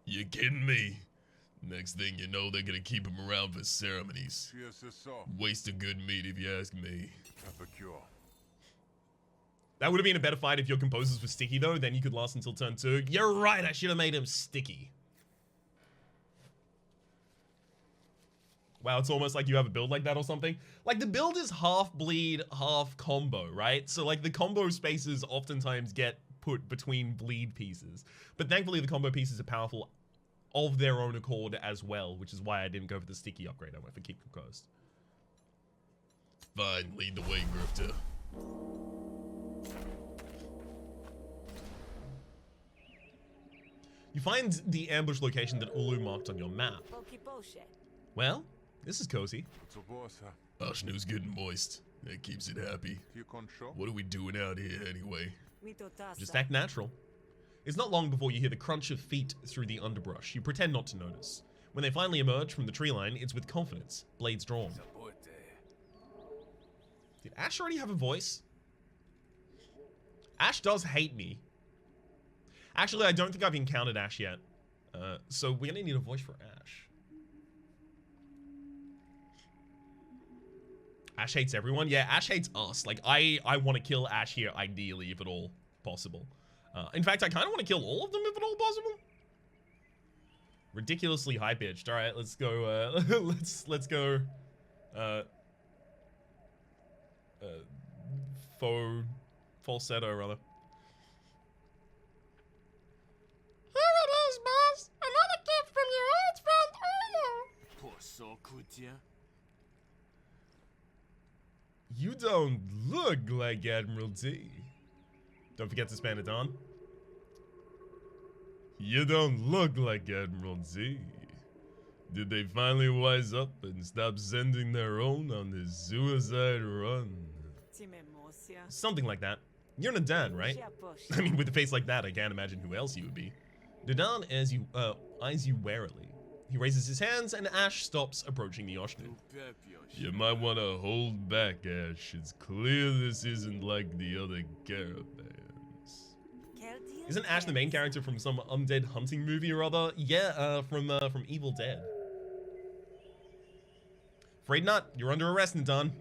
You kidding me? Next thing you know, they're gonna keep him around for ceremonies. Waste of good meat if you ask me. That would have been a better fight if your composers were sticky though, then you could last until turn 2. You're right, I should have made him sticky. Wow, it's almost like you have a build like that or something. Like the build is half bleed, half combo, right? So like the combo spaces oftentimes get put between bleed pieces. But thankfully the combo pieces are powerful of their own accord as well, which is why I didn't go for the sticky upgrade. I went for keep composed. Fine, lead the way, Grifter. You find the ambush location that Ulu marked on your map. Well, this is cozy. Ashnu's getting moist. That keeps it happy. What are we doing out here anyway? Just act natural. It's not long before you hear the crunch of feet through the underbrush. You pretend not to notice. When they finally emerge from the tree line, it's with confidence, blades drawn. Did Ash already have a voice? Ash does hate me. Actually, I don't think I've encountered Ash yet. So we're gonna need a voice for Ash. Ash hates everyone? Yeah, Ash hates us. Like, I want to kill Ash here, ideally, if at all possible. In fact, I kind of want to kill all of them, if at all possible. Ridiculously high-pitched. All right, let's go, let's go, falsetto, rather. Here it is, boss. Another gift from your old friend Ulu. You don't look like Admiralty. Don't forget to span it on. You don't look like Admiralty. Did they finally wise up and stop sending their own on this suicide run? Something like that. You're Nadan, right? I mean, with a face like that, I can't imagine who else you would be. Nadan eyes you warily. He raises his hands and Ash stops approaching the Oshnu. You might want to hold back, Ash. It's clear this isn't like the other caravans. Isn't Ash the main character from some undead hunting movie or other? Yeah, from Evil Dead. Afraid not. You're under arrest, Nadine.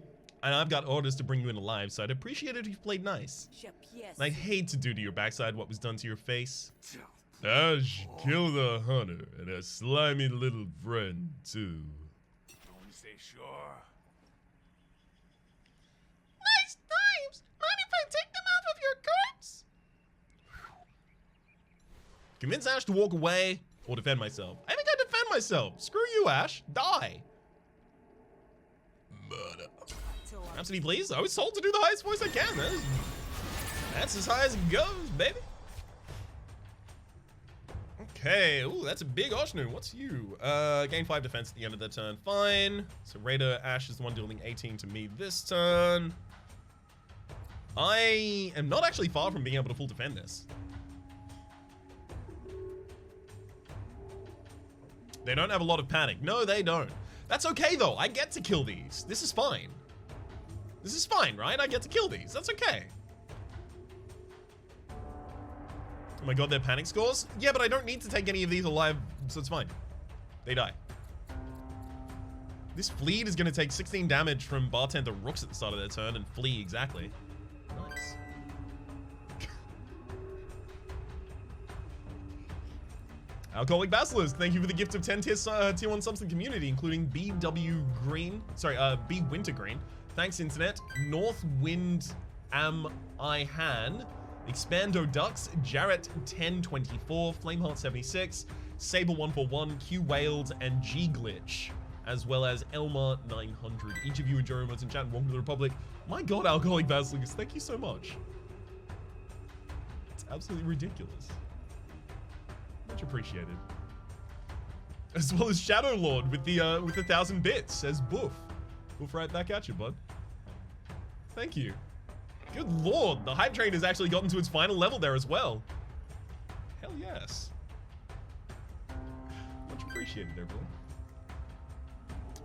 And I've got orders to bring you in alive, so I'd appreciate it if you played nice. And I'd hate to do to your backside what was done to your face. Ash, kill the hunter and a slimy little friend, too. Don't say sure. Nice times! Mind if I take them off of your corpse? Convince Ash to walk away or defend myself. I think I defend myself. Screw you, Ash. Die. Murder. Rhapsody, please. I was told to do the highest voice I can. That's as high as it goes, baby. Okay. Ooh, that's a big Oshnu. What's you? Gain 5 defense at the end of the turn. Fine. So Raider Ash is the one dealing 18 to me this turn. I am not actually far from being able to full defend this. They don't have a lot of panic. No, they don't. That's okay, though. I get to kill these. This is fine. This is fine, right? I get to kill these. That's okay. Oh my god, their panic scores? Yeah, but I don't need to take any of these alive, so it's fine. They die. This fleet is going to take 16 damage from Bartender Rooks at the start of their turn and flee exactly. Nice. Alcoholic Basilisk, thank you for the gift of 10 tier 1 subs to the community, including BW Green, sorry, B Wintergreen. Thanks, Internet. Northwind Am I Han, Expando Ducks, Jarrett 1024, Flameheart 76, Sable 141, Q Wailed, and G Glitch, as well as Elmar 900. Each of you enjoy remotes in chat and welcome to the Republic. My god, Alcoholic Basilisk, thank you so much. It's absolutely ridiculous. Much appreciated. As well as Shadow Lord with the 1,000 bits, says Boof. Boof right back at you, bud. Thank you. Good lord, the hype train has actually gotten to its final level there as well. Hell yes. Much appreciated,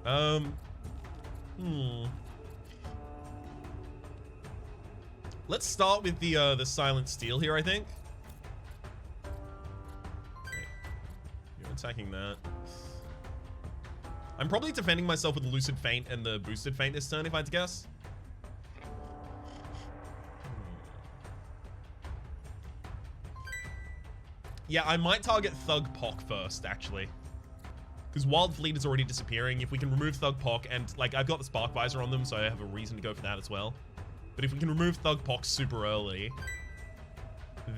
everyone. Let's start with the Silent Steel here, I think. Attacking that. I'm probably defending myself with Lucid Feint and the Boosted Feint this turn, if I had to guess. Yeah, I might target Thug Pock first, actually. Because Wild Fleet is already disappearing. If we can remove Thug Pock, and, like, I've got the Spark Visor on them, so I have a reason to go for that as well. But if we can remove Thug Pock super early,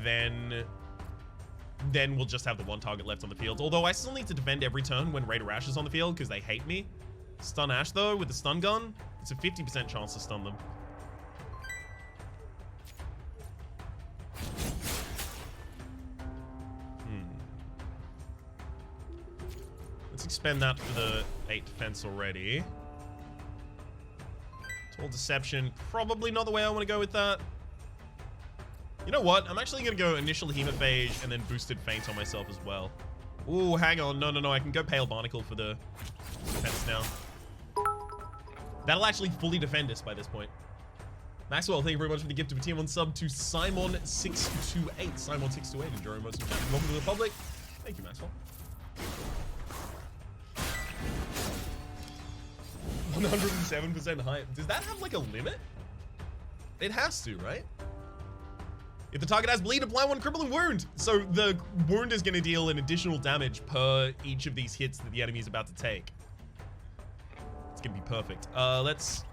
then we'll just have the one target left on the field. Although I still need to defend every turn when Raider Ash is on the field because they hate me. Stun Ash, though, with the stun gun, it's a 50% chance to stun them. Let's expend that for the 8 defense already. Total Deception, probably not the way I want to go with that. You know what? I'm actually going to go initial Hemophage and then Boosted Feint on myself as well. Ooh, hang on. No. I can go Pale Barnacle for the defense now. That'll actually fully defend us by this point. Maxwell, thank you very much for the gift of a tier 1 sub to Simon628. Simon628, enjoy most of the time. Welcome to the Republic. Thank you, Maxwell. 107% hype. Does that have like a limit? It has to, right? If the target has bleed, apply 1 crippling wound. So the wound is going to deal an additional damage per each of these hits that the enemy is about to take. It's going to be perfect. Let's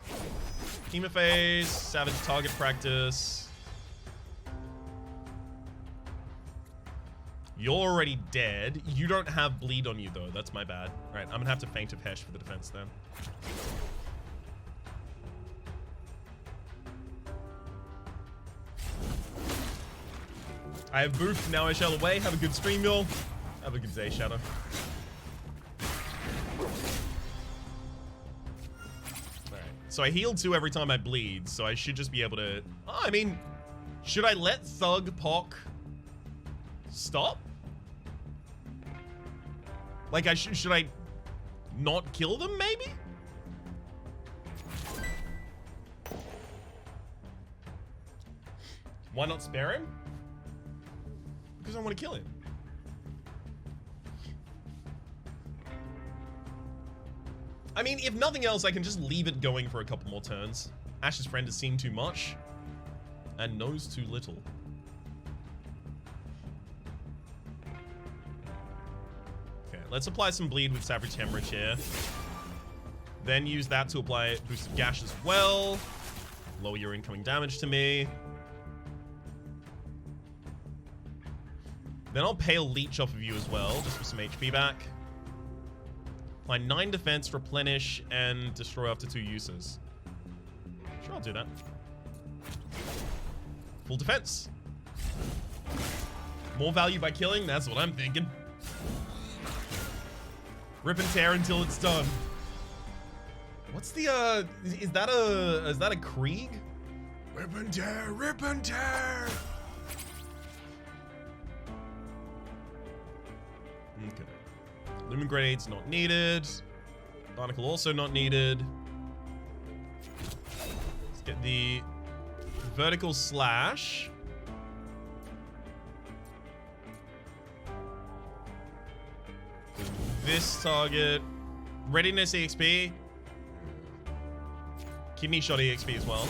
Hemophase, Savage Target Practice. You're already dead. You don't have bleed on you though. That's my bad. All right, I'm going to have to Feint of Hesh for the defense then. I have boofed, now I shall away. Have a good stream, y'all. Have a good day, Shadow. Alright, so I heal 2 every time I bleed, so I should just be able to... Oh, I mean, should I let Thug Pock stop? Like, should I not kill them, maybe? Why not spare him? Because I want to kill him. I mean, if nothing else, I can just leave it going for a couple more turns. Ash's friend has seen too much and knows too little. Okay, let's apply some bleed with Savage Hemorrhage here. Then use that to apply Boost of Gash as well. Lower your incoming damage to me. Then I'll Pale Leech off of you as well, just for some HP back. Apply 9 defense, replenish, and destroy after 2 uses. Sure, I'll do that. Full defense. More value by killing? That's what I'm thinking. Rip and tear until it's done. What's the, is that a Krieg? Rip and tear, rip and tear! Okay. Lumen Grenades not needed. Barnacle also not needed. Let's get the Vertical Slash. This target. Readiness EXP. Kidney Shot EXP as well.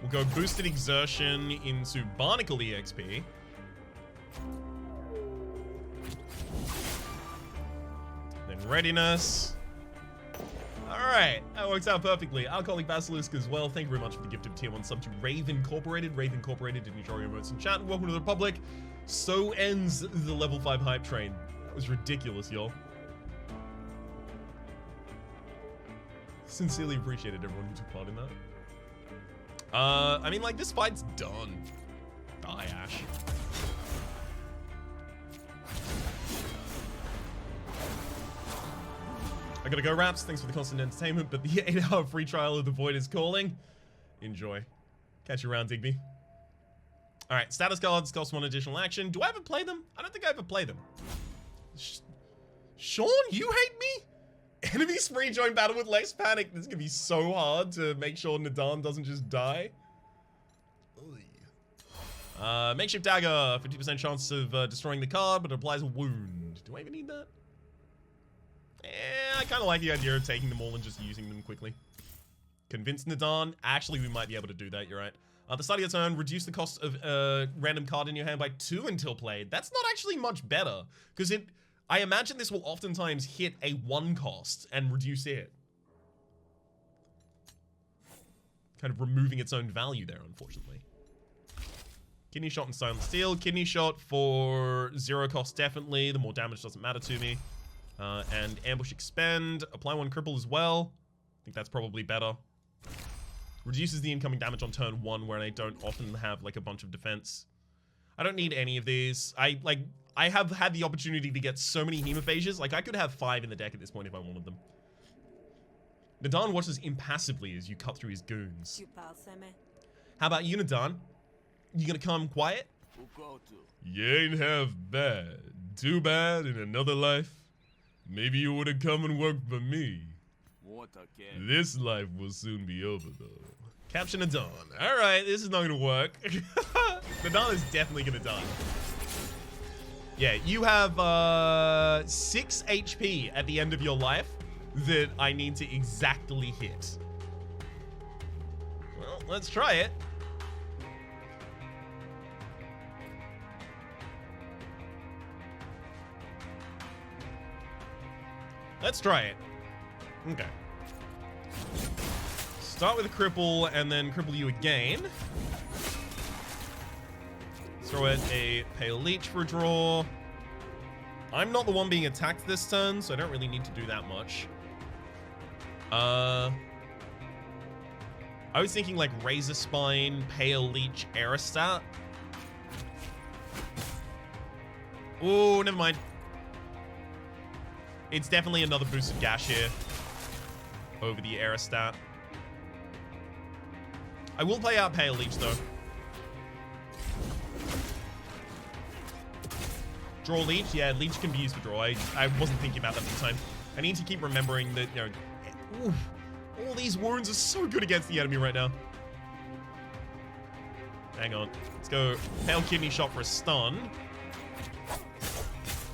We'll go Boosted Exertion into Barnacle EXP. Then Readiness. Alright, that works out perfectly. Alcoholic Basilisk as well. Thank you very much for the gift of tier 1 sub to Rave Incorporated. Rave Incorporated, didn't enjoy your emotes in chat. Welcome to the Republic. So ends the level 5 hype train. That was ridiculous, y'all. Sincerely appreciated everyone who took part in that. I mean, like, this fight's done. Die, Ash. I gotta go, Raps. Thanks for the constant entertainment, but the 8-hour free trial of The Void is calling. Enjoy. Catch you around, Digby. Alright, status cards cost 1 additional action. Do I ever play them? I don't think I ever play them. Sean, you hate me? Enemies free join battle with less panic. This is gonna be so hard to make sure Nadan doesn't just die. Makeshift dagger, 50% chance of destroying the card, but it applies a wound. Do I even need that? I kind of like the idea of taking them all and just using them quickly. Convince Nadan. Actually, we might be able to do that. You're right. At the start of your turn, reduce the cost of a random card in your hand by 2 until played. That's not actually much better, because I imagine this will oftentimes hit a 1 cost and reduce it. Kind of removing its own value there, unfortunately. Kidney Shot and Silent Steel. Kidney Shot for 0 cost, definitely. The more damage doesn't matter to me. And Ambush Expend. Apply 1 cripple as well. I think that's probably better. Reduces the incoming damage on turn 1 where I don't often have like a bunch of defense. I don't need any of these. I have had the opportunity to get so many hemophages. Like, I could have 5 in the deck at this point if I wanted them. Nadan watches impassively as you cut through his goons. How about you, Nadan? You gonna come quiet? You ain't half bad. Too bad in another life. Maybe you would have come and worked for me. This life will soon be over, though. Capture Nadan. Alright, this is not gonna work. Nadan is definitely gonna die. Yeah, you have 6 HP at the end of your life that I need to exactly hit. Well, let's try it. Let's try it. Okay. Start with a cripple and then cripple you again. Throw it a Pale Leech for a draw. I'm not the one being attacked this turn, so I don't really need to do that much. I was thinking like Razor Spine, Pale Leech, Aerostat. Oh, never mind. It's definitely another boost of Gash here over the Aerostat. I will play out Pale Leech though. Draw leech. Yeah, leech can be used for draw. I wasn't thinking about that at the time. I need to keep remembering that, you know, oof, all these wounds are so good against the enemy right now. Hang on. Let's go pale kidney shot for a stun.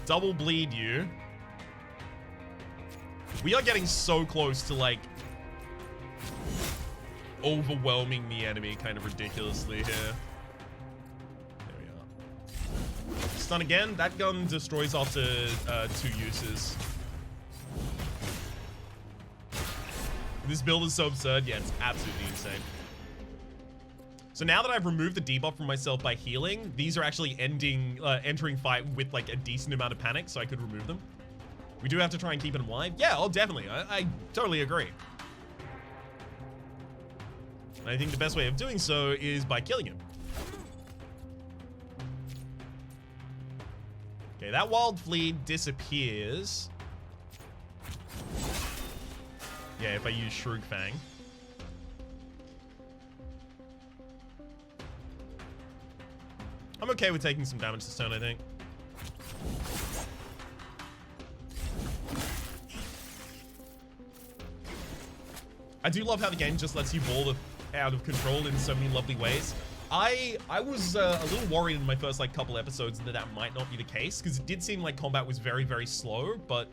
Double bleed you. We are getting so close to, like, overwhelming the enemy kind of ridiculously here. There we are. Stun again. That gun destroys after 2 uses. This build is so absurd. Yeah, it's absolutely insane. So now that I've removed the debuff from myself by healing, these are actually entering fight with like a decent amount of panic, so I could remove them. We do have to try and keep it alive. Yeah, oh, definitely. I totally agree. And I think the best way of doing so is by killing him. Okay, that wild flea disappears. Yeah, if I use Shroog Fang. I'm okay with taking some damage this turn, I think. I do love how the game just lets you ball out of control in so many lovely ways. I was a little worried in my first like couple episodes that might not be the case, because it did seem like combat was very, very slow, but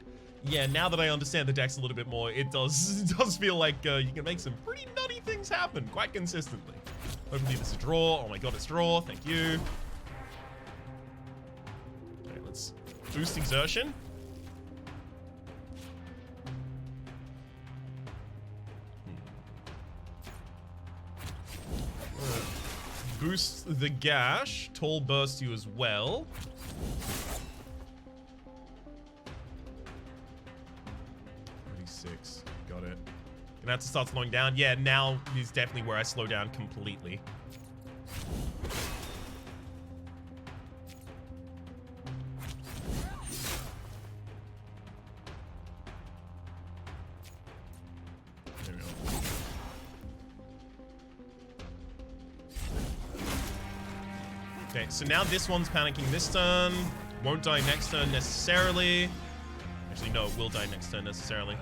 yeah, now that I understand the decks a little bit more, it does feel like you can make some pretty nutty things happen quite consistently. Hopefully this is a draw. Oh my god, it's draw. Thank you. Okay, let's boost exertion. Boost the gash. Tall burst you as well. 36. Got it. Gonna have to start slowing down. Yeah, now is definitely where I slow down completely. There we go. Okay, so now this one's panicking this turn. Won't die next turn necessarily. Actually, no, it will die next turn necessarily.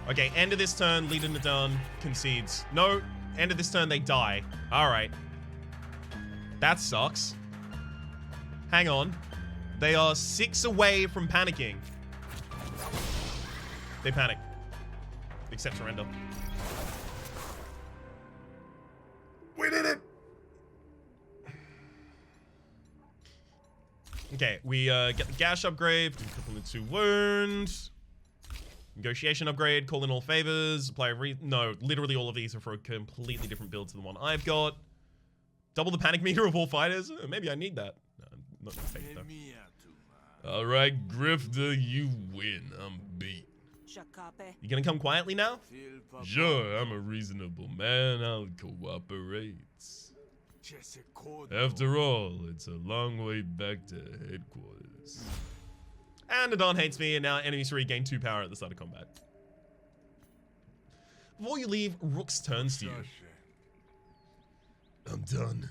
Okay, end of this turn, leading it down, concedes. No, end of this turn, they die. All right. That sucks. Hang on. They are 6 away from panicking. They panic. Except surrender. We did it! Okay, we get the gash upgrade, couple of 2 wounds. Negotiation upgrade, call in all favors, apply no, literally all of these are for a completely different build to the one I've got. Double the panic meter of all fighters? Maybe I need that. No, not gonna take it though. Alright, Grifter, you win. I'm beat. You gonna come quietly now? Sure, I'm a reasonable man. I'll cooperate. After all, it's a long way back to headquarters. And Adon hates me, and now enemies regain 2 power at the start of combat. Before you leave, Rook's turns to you. I'm done.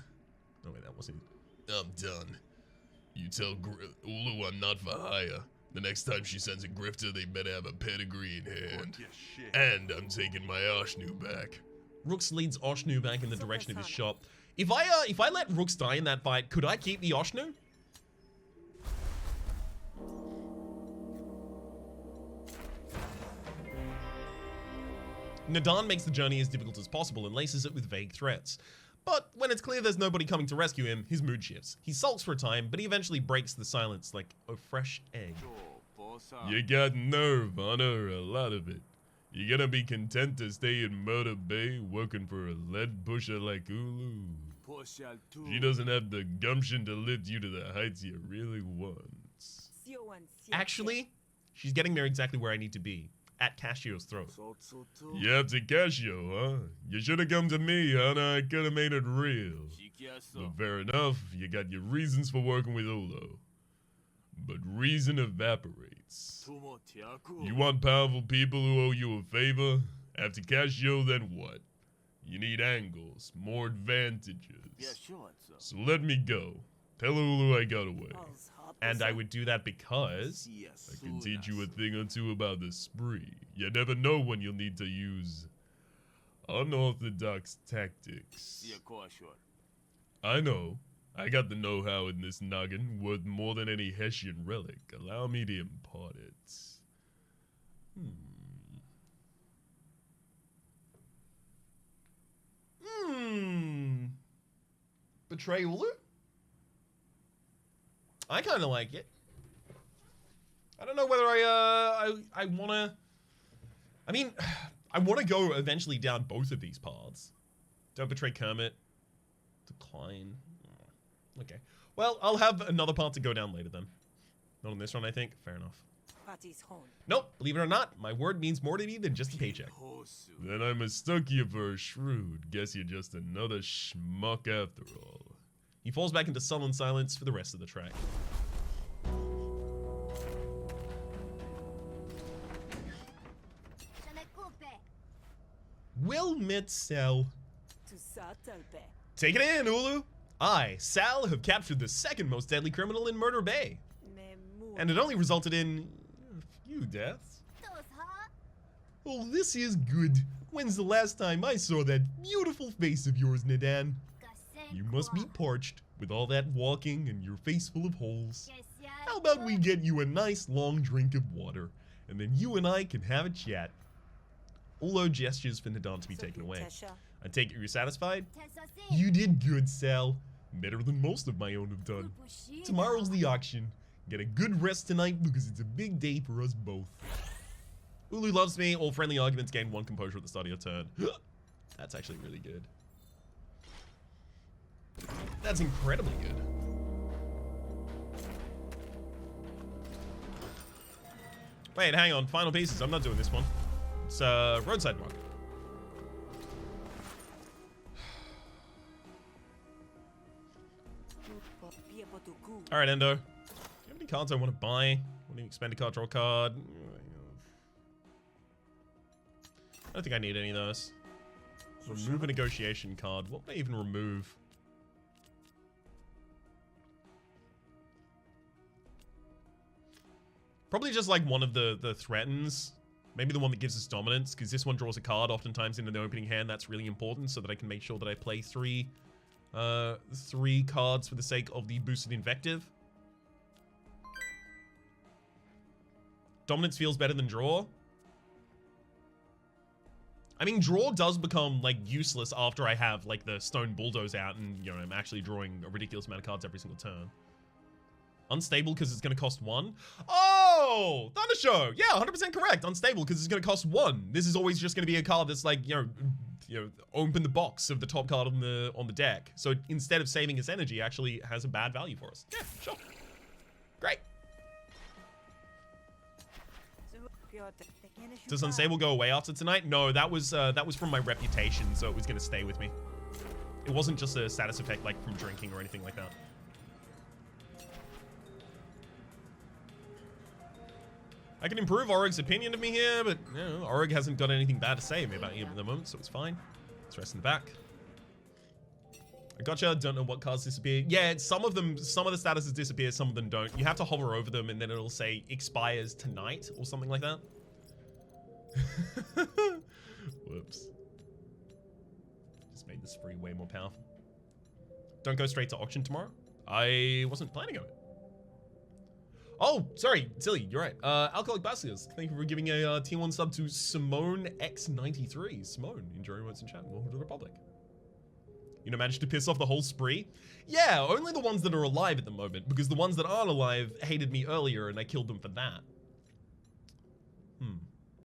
Oh wait, that wasn't... I'm done. You tell Ulu I'm not for hire. The next time she sends a grifter, they better have a pedigree in hand. And I'm taking my Oshnu back. Rooks leads Oshnu back in the direction of his shop. If I let Rooks die in that fight, could I keep the Oshnu? Nadan makes the journey as difficult as possible and laces it with vague threats. But when it's clear there's nobody coming to rescue him, his mood shifts. He sulks for a time, but he eventually breaks the silence like a fresh egg. You got nerve, Honor, a lot of it. You gonna be content to stay in Murder Bay working for a lead pusher like Ulu? She doesn't have the gumption to lift you to the heights you really want. Actually, she's getting me exactly where I need to be. At Cashio's throat. You have to Cashio, huh? You should have come to me, Honor. I could have made it real. But fair enough, you got your reasons for working with Olo. But reason evaporates. You want powerful people who owe you a favor? After Cashio, then what? You need angles, more advantages. So let me go. Tell Ulu I got away. And I would do that because I can teach you a thing or two about the spree. You never know when you'll need to use unorthodox tactics. I know. I got the know-how in this noggin, worth more than any Hessian relic. Allow me to impart it. Betray Ulu? I kind of like it. I don't know whether I want to... I mean, I want to go eventually down both of these paths. Don't betray Kermit. Decline. Okay. Well, I'll have another path to go down later then. Not on this one, I think. Fair enough. Nope, believe it or not, my word means more to me than just a paycheck. Then I mistook you for a shrewd. Guess you're just another schmuck after all. He falls back into sullen silence for the rest of the track. Well met, Sal. Take it in, Ulu. I, Sal, have captured the second most deadly criminal in Murder Bay. And it only resulted in a few deaths. Oh, this is good. When's the last time I saw that beautiful face of yours, Nadan? You must be parched with all that walking and your face full of holes. How about we get you a nice long drink of water, and then you and I can have a chat. Olo gestures for Nadan to be taken away. I take it you're satisfied? You did good, Sal. Better than most of my own have done. Tomorrow's the auction. Get a good rest tonight because it's a big day for us both. Ulu loves me. All friendly arguments gain 1 composure at the start of your turn. That's actually really good. That's incredibly good. Wait, hang on. Final pieces. I'm not doing this one. It's roadside market. Alright, Endo. Do you have any cards I want to buy? Want to expend a card, draw a card? I don't think I need any of those. Remove a negotiation card. What would I even remove? Probably just like one of the threatens. Maybe the one that gives us dominance, because this one draws a card oftentimes into the opening hand. That's really important so that I can make sure that I play three cards for the sake of the boosted invective. Dominance feels better than draw. I mean, draw does become, like, useless after I have, like, the Stone Bulldoze out and, you know, I'm actually drawing a ridiculous amount of cards every single turn. Unstable because it's going to cost 1. Oh! Thunder Show! Yeah, 100% correct. Unstable because it's going to cost 1. This is always just going to be a card that's, like, you know, open the box of the top card on the deck. So instead of saving its energy, it actually has a bad value for us. Yeah, sure. Great. Does Unstable go away after tonight? No, that was from my reputation, so it was gonna stay with me. It wasn't just a status effect like from drinking or anything like that. I can improve Orig's opinion of me here, but you know, Orig hasn't got anything bad to say about me at the moment, so it's fine. Let's rest in the back. I gotcha, don't know what cards disappear. Yeah, some of the statuses disappear, some of them don't. You have to hover over them and then it'll say expires tonight or something like that. Whoops. Just made the spree way more powerful. Don't go straight to auction tomorrow. I wasn't planning on it. Oh, sorry, silly, you're right. Alcoholic Bastards, thank you for giving a tier 1 sub to Simone X93. Simone, enjoying what's in chat. Welcome to the Republic. You know, managed to piss off the whole spree? Yeah, only the ones that are alive at the moment, because the ones that aren't alive hated me earlier and I killed them for that.